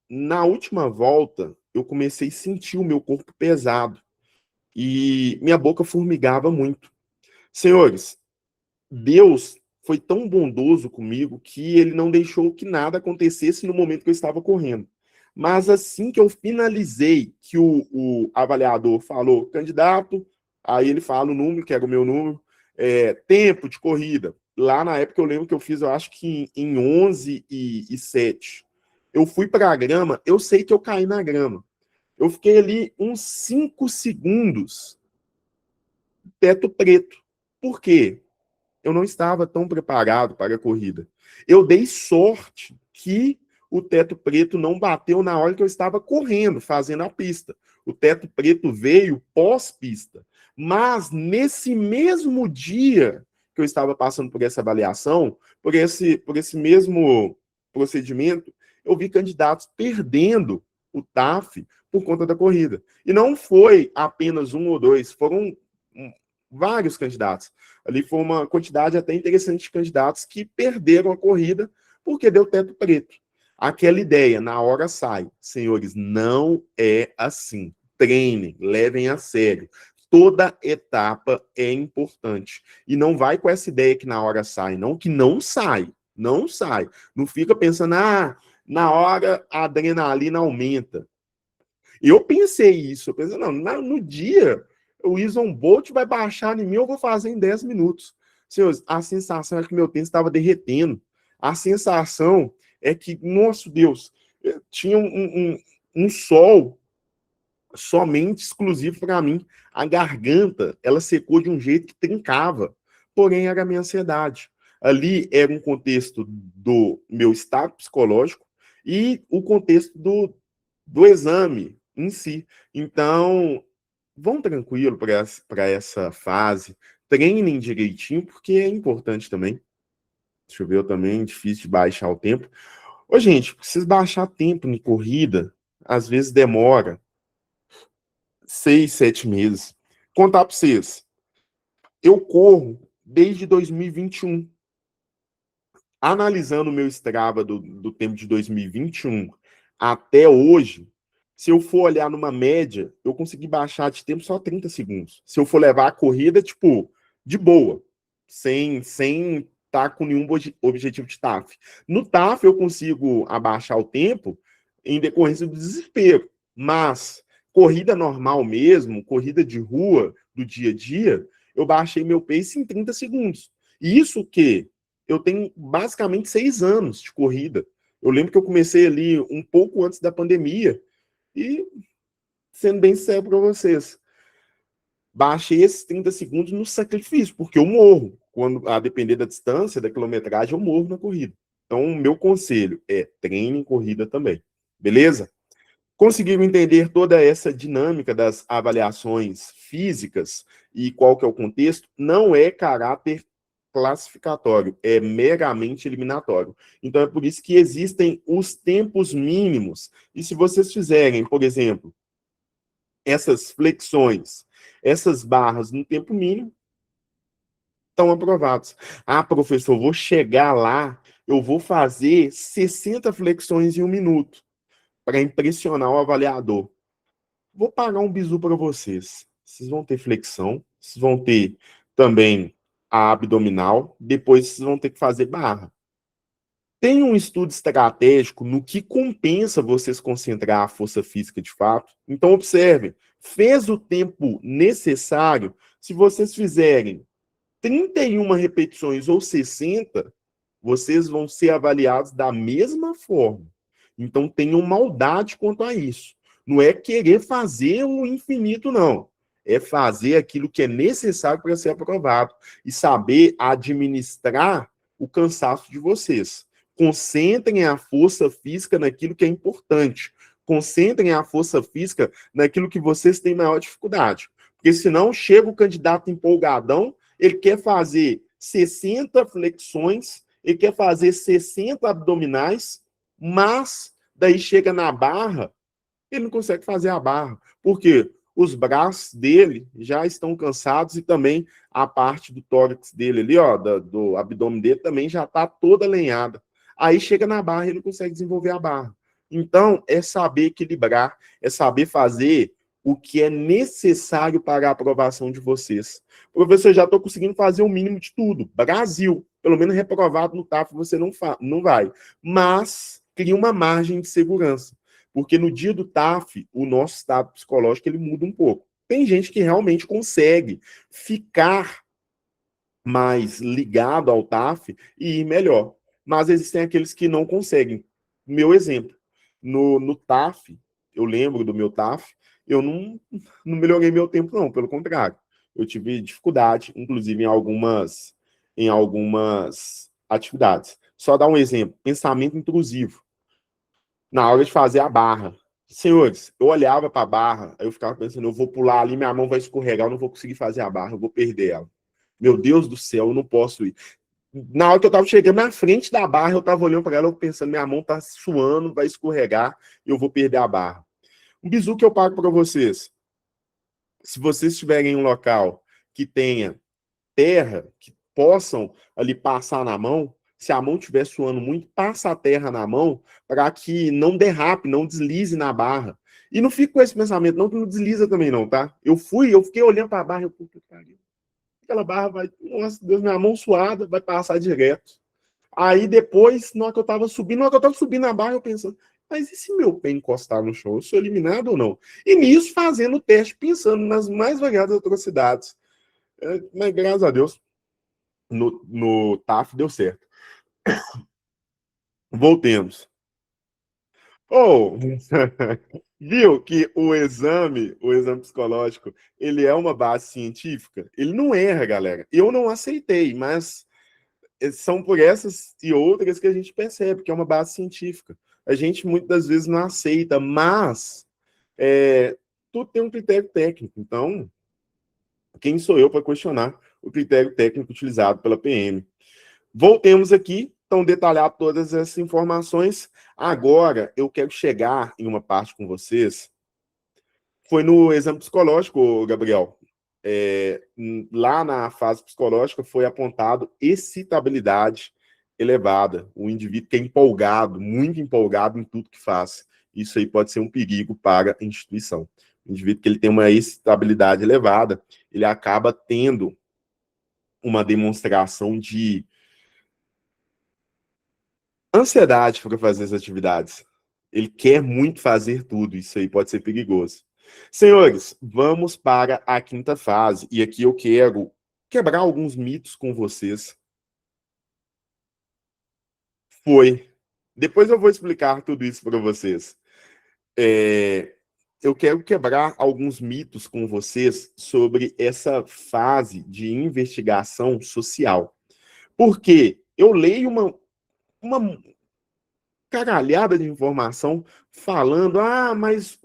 na última volta, eu comecei a sentir o meu corpo pesado e minha boca formigava muito. Senhores, Deus foi tão bondoso comigo que ele não deixou que nada acontecesse no momento que eu estava correndo. Mas assim que eu finalizei, que o avaliador falou, candidato, aí ele fala o número, que era o meu número, tempo de corrida. Lá na época eu lembro que eu fiz, eu acho que em 11 e 7. Eu fui para a grama, eu sei que eu caí na grama. Eu fiquei ali uns 5 segundos, teto preto. Por quê? Eu não estava tão preparado para a corrida. Eu dei sorte que o teto preto não bateu na hora que eu estava correndo, fazendo a pista. O teto preto veio pós-pista. Mas nesse mesmo dia que eu estava passando por essa avaliação, por esse mesmo procedimento, eu vi candidatos perdendo o TAF por conta da corrida. E não foi apenas um ou dois, foram vários candidatos. Ali foi uma quantidade até interessante de candidatos que perderam a corrida porque deu teto preto. Aquela ideia, na hora sai. Senhores, não é assim. Treinem, levem a sério. Toda etapa é importante. E não vai com essa ideia que na hora sai, não, que não sai. Não sai. Não fica pensando, na hora a adrenalina aumenta. Eu pensei isso. Eu pensei, não, no dia o Usain Bolt vai baixar em mim, eu vou fazer em 10 minutos. Senhores, a sensação é que meu tênis estava derretendo. A sensação é que, nosso Deus, tinha um sol somente exclusivo para mim. A garganta, ela secou de um jeito que trincava. Porém, era a minha ansiedade. Ali era um contexto do meu estado psicológico e o contexto do exame em si. Então, vão tranquilo para essa fase, treinem direitinho, porque é importante também. Deixa eu ver, eu também, difícil de baixar o tempo. Ô, gente, vocês baixar tempo em corrida, às vezes demora 6, 7 meses. Contar para vocês, eu corro desde 2021. Analisando o meu Strava do tempo de 2021 até hoje, se eu for olhar numa média, eu consegui baixar de tempo só 30 segundos. Se eu for levar a corrida, tipo, de boa, sem estar com nenhum objetivo de TAF. No TAF, eu consigo abaixar o tempo em decorrência do desespero. Mas, corrida normal mesmo, corrida de rua, do dia a dia, eu baixei meu pace em 30 segundos. E isso que eu tenho basicamente 6 anos de corrida. Eu lembro que eu comecei ali um pouco antes da pandemia e, sendo bem sincero para vocês, baixei esses 30 segundos no sacrifício, porque eu morro. Quando, a depender da distância, da quilometragem, eu morro na corrida. Então, o meu conselho é treine em corrida também. Beleza? Conseguiram entender toda essa dinâmica das avaliações físicas e qual que é o contexto? Não é caráter classificatório, é meramente eliminatório. Então é por isso que existem os tempos mínimos. E se vocês fizerem, por exemplo, essas flexões, essas barras no tempo mínimo, estão aprovados. Ah, professor, vou chegar lá, eu vou fazer 60 flexões em 1 minuto para impressionar o avaliador. Vou pagar um bizu para vocês. Vocês vão ter flexão, vocês vão ter também a abdominal, depois vocês vão ter que fazer barra. Tem um estudo estratégico no que compensa vocês concentrar a força física de fato. Então, observem, fez o tempo necessário, se vocês fizerem 31 repetições ou 60, vocês vão ser avaliados da mesma forma. Então, tenham maldade quanto a isso. Não é querer fazer o infinito, não. É fazer aquilo que é necessário para ser aprovado e saber administrar o cansaço de vocês. Concentrem a força física naquilo que é importante. Concentrem a força física naquilo que vocês têm maior dificuldade. Porque senão chega o candidato empolgadão, ele quer fazer 60 flexões, ele quer fazer 60 abdominais, mas Daí chega na barra, ele não consegue fazer a barra. Por quê? Os braços dele já estão cansados e também a parte do tórax dele ali, ó, do abdômen dele também já está toda lenhada. Aí chega na barra e ele não consegue desenvolver a barra. Então, é saber equilibrar, é saber fazer o que é necessário para a aprovação de vocês. Professor, já estou conseguindo fazer o mínimo de tudo. Brasil, pelo menos reprovado no TAF você não vai. Mas cria uma margem de segurança. Porque no dia do TAF, o nosso estado psicológico ele muda um pouco. Tem gente que realmente consegue ficar mais ligado ao TAF e ir melhor. Mas existem aqueles que não conseguem. Meu exemplo, no TAF, eu lembro do meu TAF, eu não melhorei meu tempo, não, pelo contrário. Eu tive dificuldade, inclusive em algumas atividades. Só dar um exemplo: pensamento intrusivo na hora de fazer a barra. Senhores, eu olhava para a barra, aí eu ficava pensando, eu vou pular ali, minha mão vai escorregar, eu não vou conseguir fazer a barra, eu vou perder ela. Meu Deus do céu, eu não posso ir. Na hora que eu estava chegando na frente da barra, eu estava olhando para ela, pensando, minha mão está suando, vai escorregar, e eu vou perder a barra. Um bizu que eu pago para vocês. Se vocês estiverem em um local que tenha terra, que possam ali passar na mão, se a mão estiver suando muito, passa a terra na mão para que não derrape, não deslize na barra. E não fique com esse pensamento, não, que não desliza também não, tá? Eu fiquei olhando para a barra, puta que pariu. Aquela barra vai, nossa Deus, minha mão suada, vai passar direto. Aí depois, na hora que eu tava subindo a barra, eu pensando, mas e se meu pé encostar no chão? Eu sou eliminado ou não? E nisso, fazendo o teste, pensando nas mais variadas atrocidades. Mas graças a Deus, no TAF deu certo. Voltemos. Oh, viu que o exame psicológico, ele é uma base científica? Ele não erra, galera. Eu não aceitei, mas são por essas e outras que a gente percebe que é uma base científica. A gente muitas das vezes não aceita, mas tudo tem um critério técnico. Então, quem sou eu para questionar o critério técnico utilizado pela PM? Voltemos aqui, então, detalhar todas essas informações. Agora, eu quero chegar em uma parte com vocês. Foi no exame psicológico, Gabriel. Lá na fase psicológica foi apontado excitabilidade elevada. O indivíduo que é empolgado, muito empolgado em tudo que faz. Isso aí pode ser um perigo para a instituição. O indivíduo que ele tem uma excitabilidade elevada, ele acaba tendo uma demonstração de ansiedade para fazer as atividades. Ele quer muito fazer tudo, isso aí pode ser perigoso. Senhores, vamos para a quinta fase, e aqui eu quero quebrar alguns mitos com vocês. Depois eu vou explicar tudo isso para vocês. Eu quero quebrar alguns mitos com vocês sobre essa fase de investigação social. Porque eu leio uma caralhada de informação falando, mas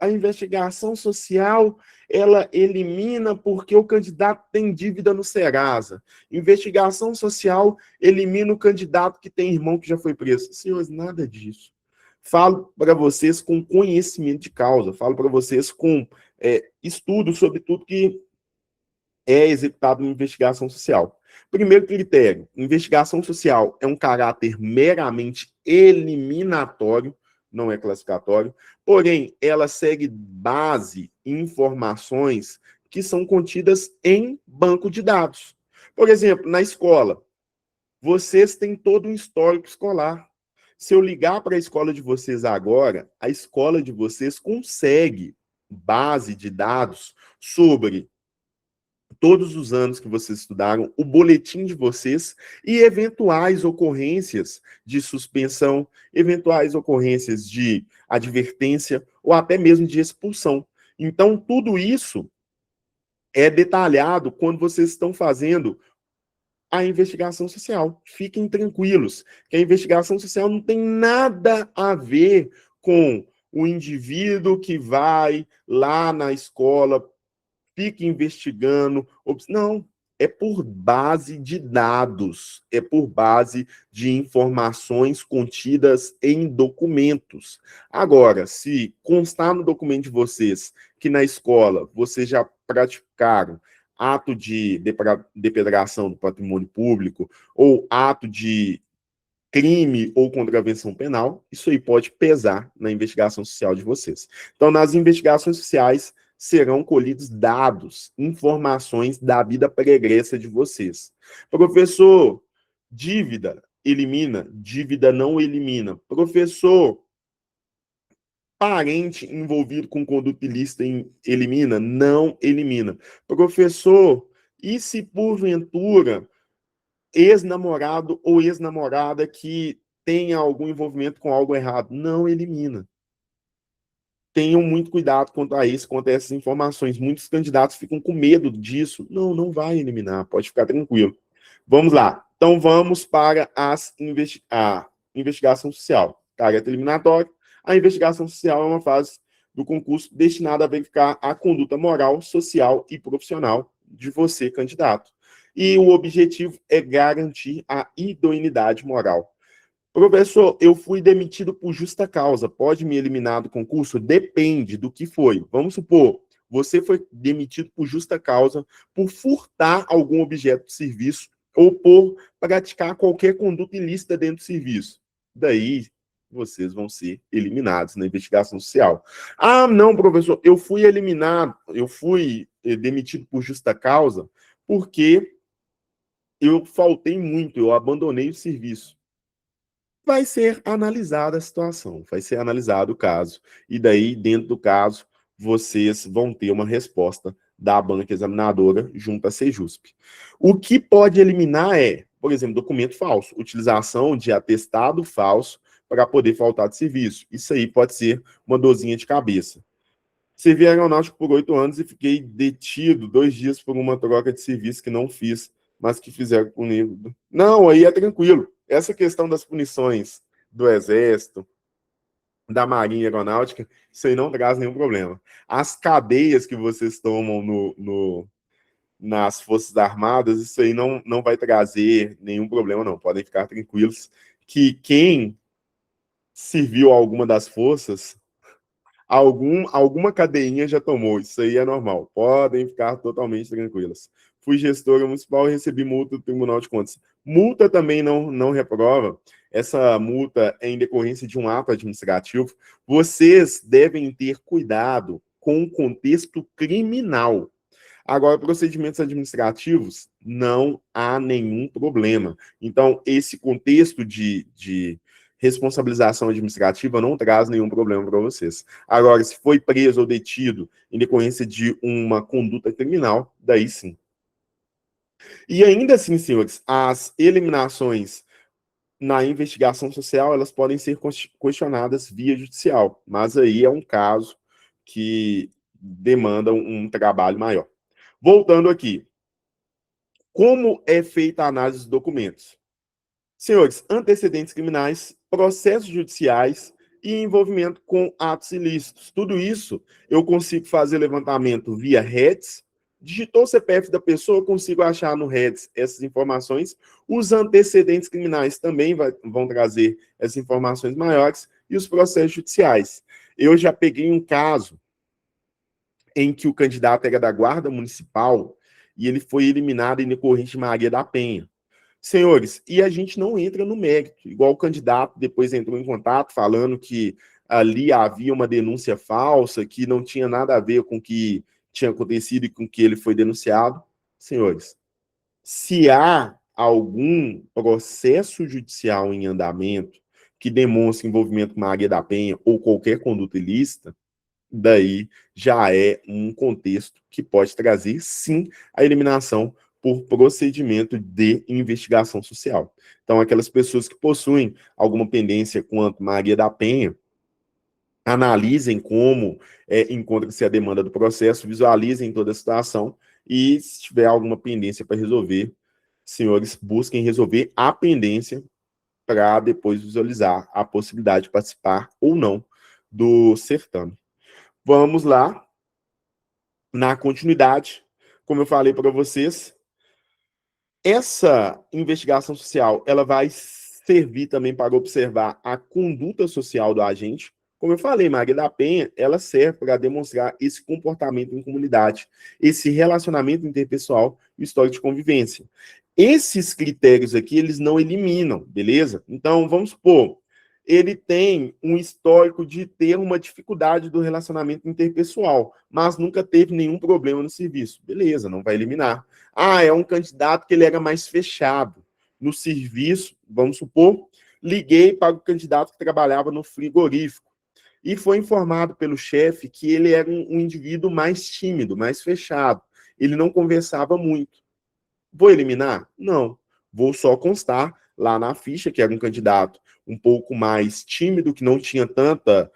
a investigação social, ela elimina porque o candidato tem dívida no Serasa. Investigação social elimina o candidato que tem irmão que já foi preso. Senhores, nada disso. Falo para vocês com conhecimento de causa, falo para vocês com estudo sobre tudo que é executado em investigação social. Primeiro critério: investigação social é um caráter meramente eliminatório, não é classificatório, porém, ela segue base em informações que são contidas em banco de dados. Por exemplo, na escola, vocês têm todo um histórico escolar. Se eu ligar para a escola de vocês agora, a escola de vocês consegue base de dados sobre todos os anos que vocês estudaram, o boletim de vocês e eventuais ocorrências de suspensão, eventuais ocorrências de advertência ou até mesmo de expulsão. Então, tudo isso é detalhado quando vocês estão fazendo a investigação social. Fiquem tranquilos, que a investigação social não tem nada a ver com o indivíduo que vai lá na escola, fica investigando. Não. é por base de dados, é por base de informações contidas em documentos. Agora, se constar no documento de vocês que na escola vocês já praticaram ato de depredação do patrimônio público ou ato de crime ou contravenção penal, isso aí pode pesar na investigação social de vocês. Então, nas investigações sociais, serão colhidos dados, informações da vida pregressa de vocês. Professor, dívida elimina, dívida não elimina. Professor, parente envolvido com conduta ilícita elimina, não elimina. Professor, e se porventura ex-namorado ou ex-namorada que tenha algum envolvimento com algo errado? Não elimina. Tenham muito cuidado quanto a isso, quanto a essas informações. Muitos candidatos ficam com medo disso. Não, não vai eliminar, pode ficar tranquilo. Vamos lá. Então, vamos para a investigação social. Caráter eliminatório. A investigação social é uma fase do concurso destinada a verificar a conduta moral, social e profissional de você, candidato. E o objetivo é garantir a idoneidade moral. Professor, eu fui demitido por justa causa. Pode me eliminar do concurso? Depende do que foi. Vamos supor, você foi demitido por justa causa por furtar algum objeto de serviço ou por praticar qualquer conduta ilícita dentro do serviço. Daí, vocês vão ser eliminados na investigação social. Ah, não, professor, eu fui eliminado, eu fui demitido por justa causa porque eu faltei muito, eu abandonei o serviço. Vai ser analisada a situação, vai ser analisado o caso. E daí, dentro do caso, vocês vão ter uma resposta da banca examinadora junto à Sejusp. O que pode eliminar é, por exemplo, documento falso, utilização de atestado falso para poder faltar de serviço. Isso aí pode ser uma dorzinha de cabeça. Servi aeronáutico por 8 anos e fiquei detido 2 dias por uma troca de serviço que não fiz, mas que fizeram comigo. Não, aí é tranquilo. Essa questão das punições do Exército, da Marinha Aeronáutica, isso aí não traz nenhum problema. As cadeias que vocês tomam nas Forças Armadas, isso aí não vai trazer nenhum problema, não. Podem ficar tranquilos que quem serviu a alguma das forças alguma cadeinha já tomou, isso aí é normal. Podem ficar totalmente tranquilas. Fui gestora municipal e recebi multa do Tribunal de Contas. Multa também não reprova. Essa multa é em decorrência de um ato administrativo. Vocês devem ter cuidado com o contexto criminal. Agora, procedimentos administrativos, não há nenhum problema. Então, esse contexto de responsabilização administrativa não traz nenhum problema para vocês. Agora, se foi preso ou detido em decorrência de uma conduta criminal, daí sim. E ainda assim, senhores, as eliminações na investigação social, elas podem ser questionadas via judicial, mas aí é um caso que demanda um trabalho maior. Voltando aqui, como é feita a análise dos documentos? Senhores, antecedentes criminais, processos judiciais e envolvimento com atos ilícitos. Tudo isso eu consigo fazer levantamento via REDS. Digitou o CPF da pessoa, eu consigo achar no REDS essas informações. Os antecedentes criminais também vão trazer essas informações maiores e os processos judiciais. Eu já peguei um caso em que o candidato era da Guarda Municipal e ele foi eliminado em decorrência de Maria da Penha. Senhores, e a gente não entra no mérito, igual o candidato depois entrou em contato falando que ali havia uma denúncia falsa, que não tinha nada a ver com o que tinha acontecido e com o que ele foi denunciado. Senhores, se há algum processo judicial em andamento que demonstre envolvimento com Maria da Penha ou qualquer conduta ilícita, daí já é um contexto que pode trazer, sim, a eliminação por procedimento de investigação social. Então, aquelas pessoas que possuem alguma pendência quanto Maria da Penha, analisem como encontra-se a demanda do processo, visualizem toda a situação e, se tiver alguma pendência para resolver, senhores, busquem resolver a pendência para depois visualizar a possibilidade de participar ou não do certame. Vamos lá, na continuidade, como eu falei para vocês, Essa investigação social, ela vai servir também para observar a conduta social do agente. Como eu falei, Maria da Penha, ela serve para demonstrar esse comportamento em comunidade, esse relacionamento interpessoal e histórico de convivência. Esses critérios aqui, eles não eliminam, beleza? Então, vamos supor, ele tem um histórico de ter uma dificuldade do relacionamento interpessoal, mas nunca teve nenhum problema no serviço. Beleza, não vai eliminar. Ah, é um candidato que ele era mais fechado no serviço, vamos supor, liguei para o candidato que trabalhava no frigorífico e foi informado pelo chefe que ele era um indivíduo mais tímido, mais fechado. Ele não conversava muito. Vou eliminar? Não. Vou só constar lá na ficha que era um candidato um pouco mais tímido, que não tinha tanta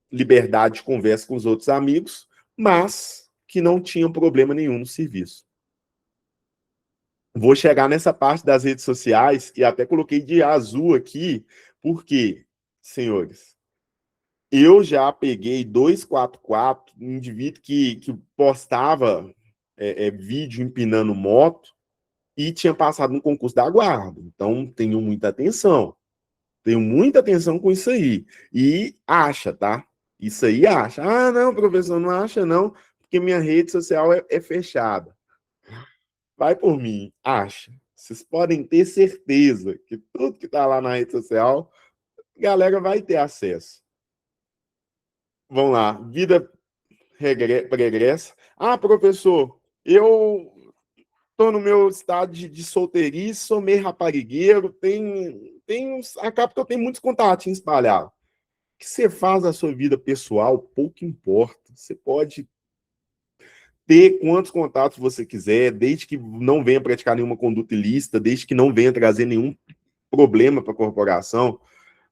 liberdade de conversa com os outros amigos, mas que não tinha problema nenhum no serviço. Vou chegar nessa parte das redes sociais e até coloquei de azul aqui, porque, senhores, eu já peguei 244, um indivíduo que postava vídeo empinando moto e tinha passado no concurso da guarda. Então, tenho muita atenção. Tenho muita atenção com isso aí. E acha, tá? Isso aí acha. Ah, não, professor, não acha não, porque minha rede social é fechada. Vai por mim, acha. Vocês podem ter certeza que tudo que está lá na rede social, a galera vai ter acesso. Vamos lá, vida pregressa. Ah, professor, eu estou no meu estado de solteirice, sou meio raparigueiro, acaba que eu tenho muitos contatinhos espalhados. O que você faz na sua vida pessoal, pouco importa. Você pode ter quantos contatos você quiser, desde que não venha praticar nenhuma conduta ilícita, desde que não venha trazer nenhum problema para a corporação,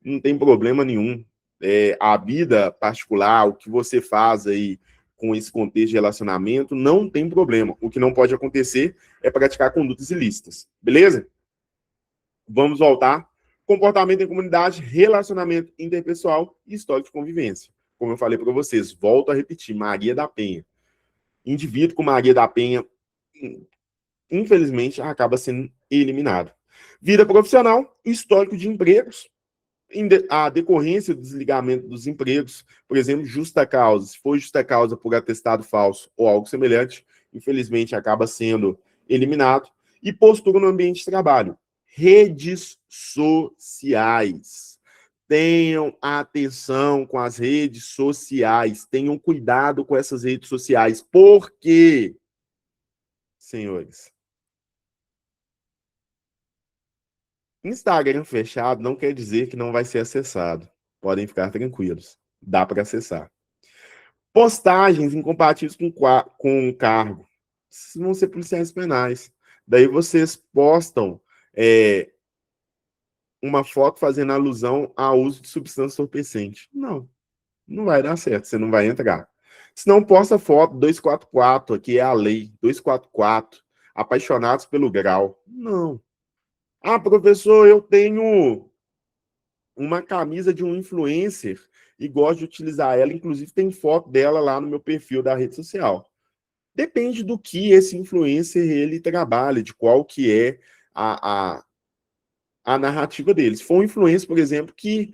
não tem problema nenhum. A vida particular, o que você faz aí com esse contexto de relacionamento, não tem problema. O que não pode acontecer é praticar condutas ilícitas. Beleza? Vamos voltar. Comportamento em comunidade, relacionamento interpessoal e história de convivência. Como eu falei para vocês, volto a repetir, Maria da Penha. Indivíduo com Maria da Penha, infelizmente, acaba sendo eliminado. Vida profissional, histórico de empregos, a decorrência do desligamento dos empregos, por exemplo, justa causa, se for justa causa por atestado falso ou algo semelhante, infelizmente acaba sendo eliminado. E postura no ambiente de trabalho, redes sociais. Tenham atenção com as redes sociais, tenham cuidado com essas redes sociais. Por quê, senhores? Instagram fechado não quer dizer que não vai ser acessado. Podem ficar tranquilos. Dá para acessar. Postagens incompatíveis com o cargo. Vocês vão ser policiais penais. Daí vocês postam uma foto fazendo alusão ao uso de substância entorpecente. Não, não vai dar certo. Você não vai entrar. Se não posta foto 244, aqui é a lei, 244, apaixonados pelo grau. Não. Ah, professor, eu tenho uma camisa de um influencer e gosto de utilizar ela, inclusive tem foto dela lá no meu perfil da rede social. Depende do que esse influencer ele trabalha, de qual que é a narrativa dele. Se for um influencer, por exemplo, que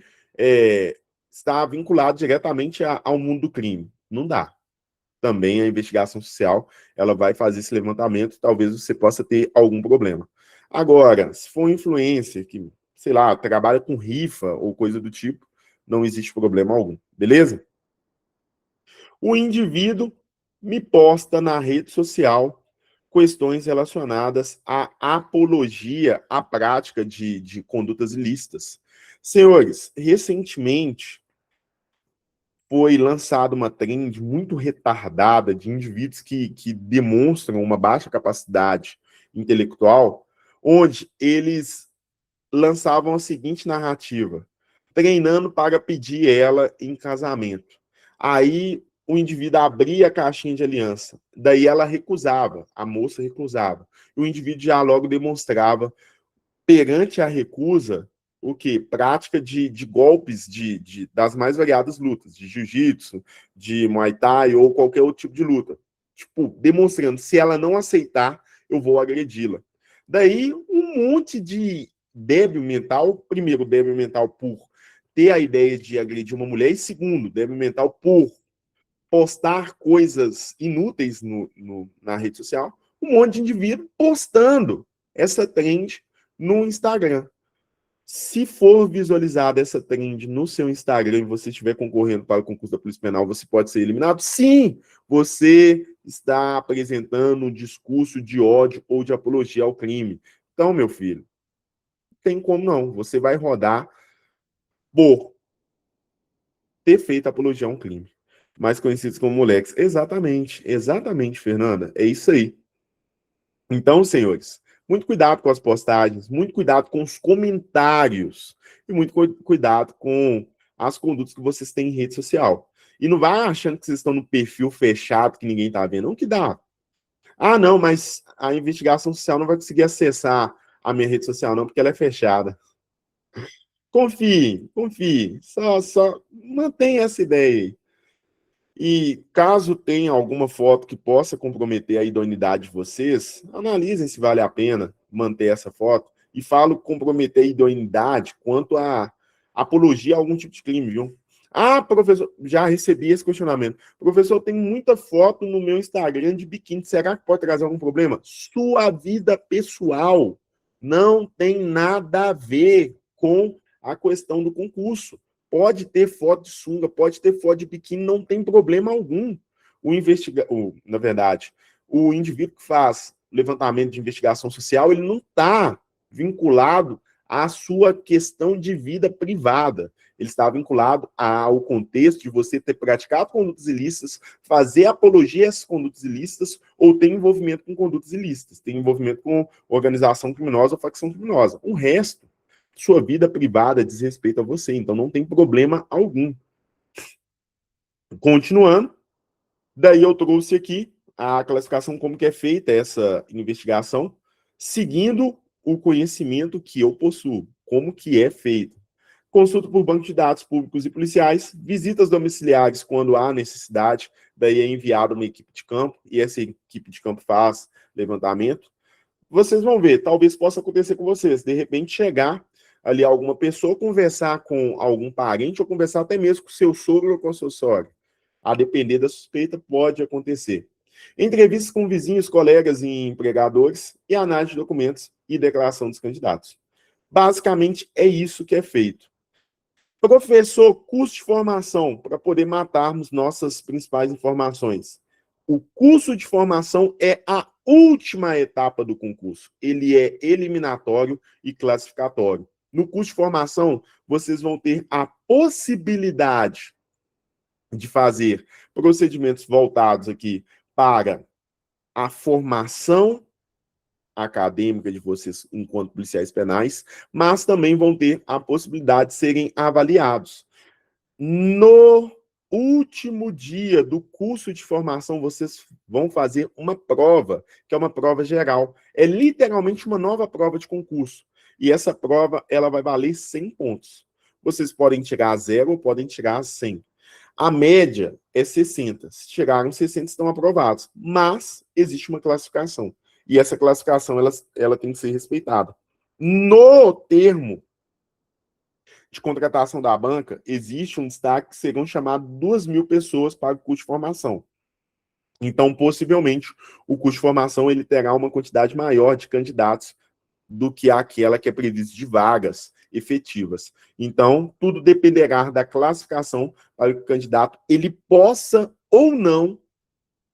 está vinculado diretamente ao mundo do crime, não dá. Também a investigação social ela vai fazer esse levantamento, talvez você possa ter algum problema. Agora, se for um influencer que, sei lá, trabalha com rifa ou coisa do tipo, não existe problema algum, beleza? O indivíduo me posta na rede social questões relacionadas à apologia à prática de condutas ilícitas. Senhores, recentemente foi lançada uma trend muito retardada de indivíduos que demonstram uma baixa capacidade intelectual, onde eles lançavam a seguinte narrativa: treinando para pedir ela em casamento. Aí o indivíduo abria a caixinha de aliança, daí ela recusava, a moça recusava. E o indivíduo já logo demonstrava, perante a recusa, o quê? Prática de golpes das mais variadas lutas, de jiu-jitsu, de muay thai ou qualquer outro tipo de luta. Tipo, demonstrando, se ela não aceitar, eu vou agredi-la. Daí, um monte de débil mental, primeiro, débil mental por ter a ideia de agredir uma mulher, e segundo, débil mental por postar coisas inúteis na rede social, um monte de indivíduo postando essa trend no Instagram. Se for visualizada essa trend no seu Instagram e você estiver concorrendo para o concurso da Polícia Penal, você pode ser eliminado? Sim, você está apresentando um discurso de ódio ou de apologia ao crime. Então, meu filho, não tem como não. Você vai rodar por ter feito apologia a um crime. Mais conhecidos como moleques. Exatamente, exatamente, Fernanda. É isso aí. Então, senhores, muito cuidado com as postagens, muito cuidado com os comentários e muito cuidado com as condutas que vocês têm em rede social. E não vai achando que vocês estão no perfil fechado que ninguém está vendo. Não que dá. Ah, não, mas a investigação social não vai conseguir acessar a minha rede social, não, porque ela é fechada. Confie, confie. Só mantenha essa ideia aí. E caso tenha alguma foto que possa comprometer a idoneidade de vocês, analisem se vale a pena manter essa foto. E falo comprometer a idoneidade quanto a apologia a algum tipo de crime, viu? Ah, professor, já recebi esse questionamento. Professor, tem muita foto no meu Instagram de biquíni. Será que pode trazer algum problema? Sua vida pessoal não tem nada a ver com a questão do concurso. Pode ter foto de sunga, pode ter foto de biquíni, não tem problema algum. Na verdade, o indivíduo que faz levantamento de investigação social, ele não está vinculado à sua questão de vida privada. Ele está vinculado ao contexto de você ter praticado condutas ilícitas, fazer apologia a essas condutas ilícitas ou ter envolvimento com condutas ilícitas, ter envolvimento com organização criminosa ou facção criminosa. O resto, sua vida privada diz respeito a você, então não tem problema algum. Continuando, daí eu trouxe aqui a classificação como que é feita essa investigação, seguindo o conhecimento que eu possuo, como que é feito. Consulta por banco de dados públicos e policiais, visitas domiciliares quando há necessidade, daí é enviada uma equipe de campo, e essa equipe de campo faz levantamento. Vocês vão ver, talvez possa acontecer com vocês, de repente chegar ali alguma pessoa, conversar com algum parente, ou conversar até mesmo com seu sogro ou com a sua sogra. A depender da suspeita, pode acontecer. Entrevistas com vizinhos, colegas e empregadores, e análise de documentos e declaração dos candidatos. Basicamente, é isso que é feito. Professor, custo de formação, para poder matarmos nossas principais informações. O curso de formação é a última etapa do concurso. Ele é eliminatório e classificatório. No curso de formação, vocês vão ter a possibilidade de fazer procedimentos voltados aqui para a formação acadêmica de vocês enquanto policiais penais, mas também vão ter a possibilidade de serem avaliados. No último dia do curso de formação, vocês vão fazer uma prova, que é uma prova geral. É literalmente uma nova prova de concurso. E essa prova, ela vai valer 100 pontos. Vocês podem tirar 0 ou podem tirar 100. A média é 60. Se tiraram 60, estão aprovados. Mas existe uma classificação. E essa classificação, ela tem que ser respeitada. No termo de contratação da banca, existe um destaque que serão chamadas 2.000 pessoas para o curso de formação. Então, possivelmente, o curso de formação ele terá uma quantidade maior de candidatos do que aquela que é prevista de vagas efetivas. Então, tudo dependerá da classificação para que o candidato ele possa ou não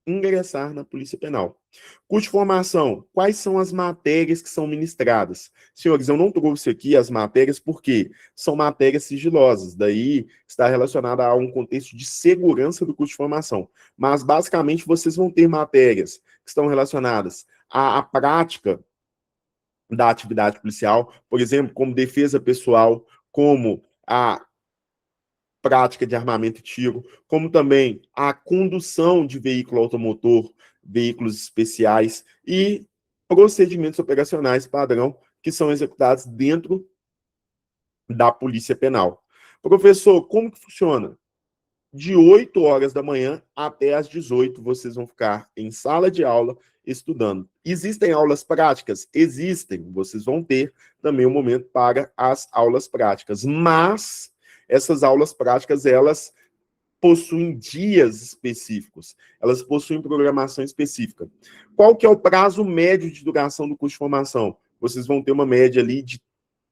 ingressar na Polícia Penal. Curso de formação, quais são as matérias que são ministradas? Senhores, eu não trouxe aqui as matérias porque são matérias sigilosas, daí está relacionada a um contexto de segurança do curso de formação. Mas, basicamente, vocês vão ter matérias que estão relacionadas à prática da atividade policial, por exemplo, como defesa pessoal, como a prática de armamento e tiro, como também a condução de veículo automotor, veículos especiais e procedimentos operacionais padrão que são executados dentro da Polícia Penal. Professor, como que funciona? de 8 horas da manhã até às 18, vocês vão ficar em sala de aula estudando. Existem aulas práticas? Existem. Vocês vão ter também um momento para as aulas práticas. Mas essas aulas práticas, elas possuem dias específicos. Elas possuem programação específica. Qual que é o prazo médio de duração do curso de formação? Vocês vão ter uma média ali de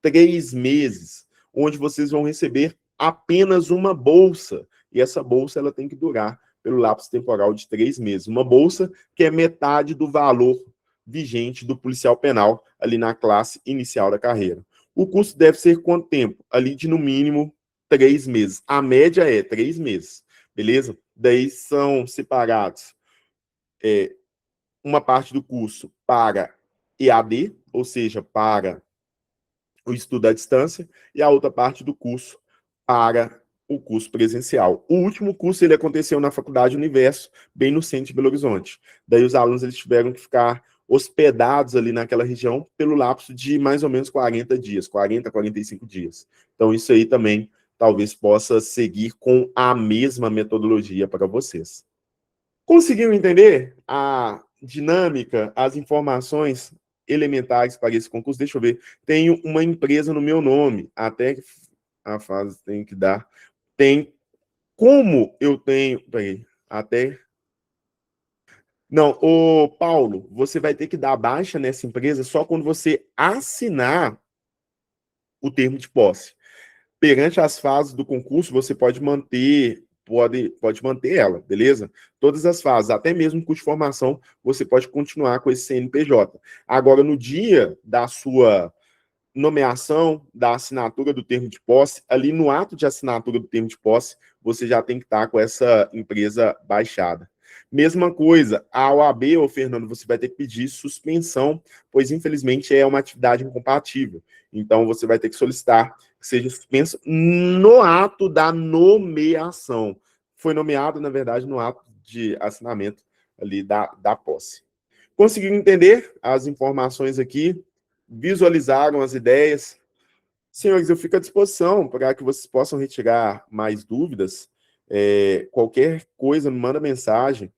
3 meses, onde vocês vão receber apenas uma bolsa. E essa bolsa ela tem que durar pelo lapso temporal de 3 meses. Uma bolsa que é metade do valor vigente do policial penal ali na classe inicial da carreira. O curso deve ser quanto tempo? Ali de, no mínimo, 3 meses. A média é 3 meses, beleza? Daí são separados uma parte do curso para EAD, ou seja, para o estudo à distância, e a outra parte do curso para o curso presencial. O último curso ele aconteceu na Faculdade Universo, bem no centro de Belo Horizonte. Daí os alunos eles tiveram que ficar hospedados ali naquela região pelo lapso de mais ou menos 40 dias, 40, 45 dias. Então isso aí também talvez possa seguir com a mesma metodologia para vocês. Conseguiram entender a dinâmica, as informações elementares para esse concurso? Deixa eu ver. Tenho uma empresa no meu nome, até a fase tem que dar. Tem como eu tenho. Peraí, até. Não, ô Paulo, você vai ter que dar baixa nessa empresa só quando você assinar o termo de posse. Perante as fases do concurso, você pode manter, pode manter ela, beleza? Todas as fases, até mesmo curso de formação, você pode continuar com esse CNPJ. Agora, no dia da sua nomeação, da assinatura do termo de posse, ali no ato de assinatura do termo de posse, você já tem que estar com essa empresa baixada. Mesma coisa, a OAB, ô Fernando, você vai ter que pedir suspensão, pois infelizmente é uma atividade incompatível. Então, você vai ter que solicitar que seja suspenso no ato da nomeação. Foi nomeado, na verdade, no ato de assinamento ali da posse. Conseguiram entender as informações aqui? Visualizaram as ideias? Senhores, eu fico à disposição para que vocês possam retirar mais dúvidas. Qualquer coisa, me manda mensagem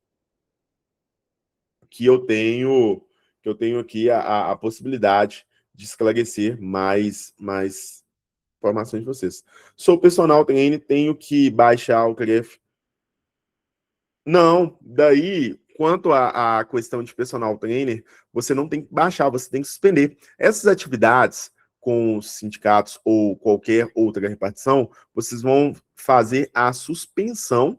que eu tenho aqui a possibilidade de esclarecer mais informações de vocês. Sou personal trainer, tenho que baixar o CREF. Não, daí, quanto à questão de personal trainer, você não tem que baixar, você tem que suspender. Essas atividades com os sindicatos ou qualquer outra repartição, vocês vão fazer a suspensão.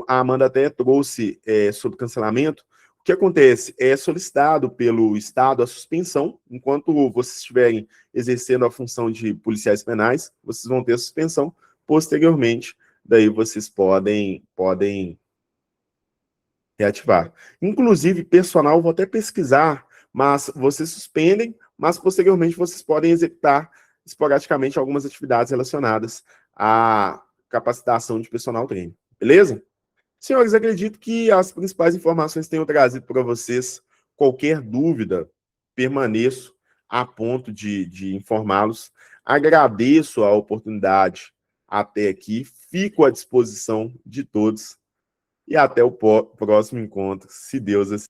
A Amanda até trouxe sobre cancelamento. O que acontece? É solicitado pelo Estado a suspensão, enquanto vocês estiverem exercendo a função de policiais penais, vocês vão ter a suspensão. Posteriormente, daí vocês podem reativar. Inclusive, personal, vou até pesquisar, mas vocês suspendem, mas posteriormente vocês podem executar esporadicamente algumas atividades relacionadas à capacitação de personal trainer. Beleza? Senhores, acredito que as principais informações tenham trazido para vocês. Qualquer dúvida, permaneço a ponto de informá-los. Agradeço a oportunidade até aqui, fico à disposição de todos e até o próximo encontro, se Deus assim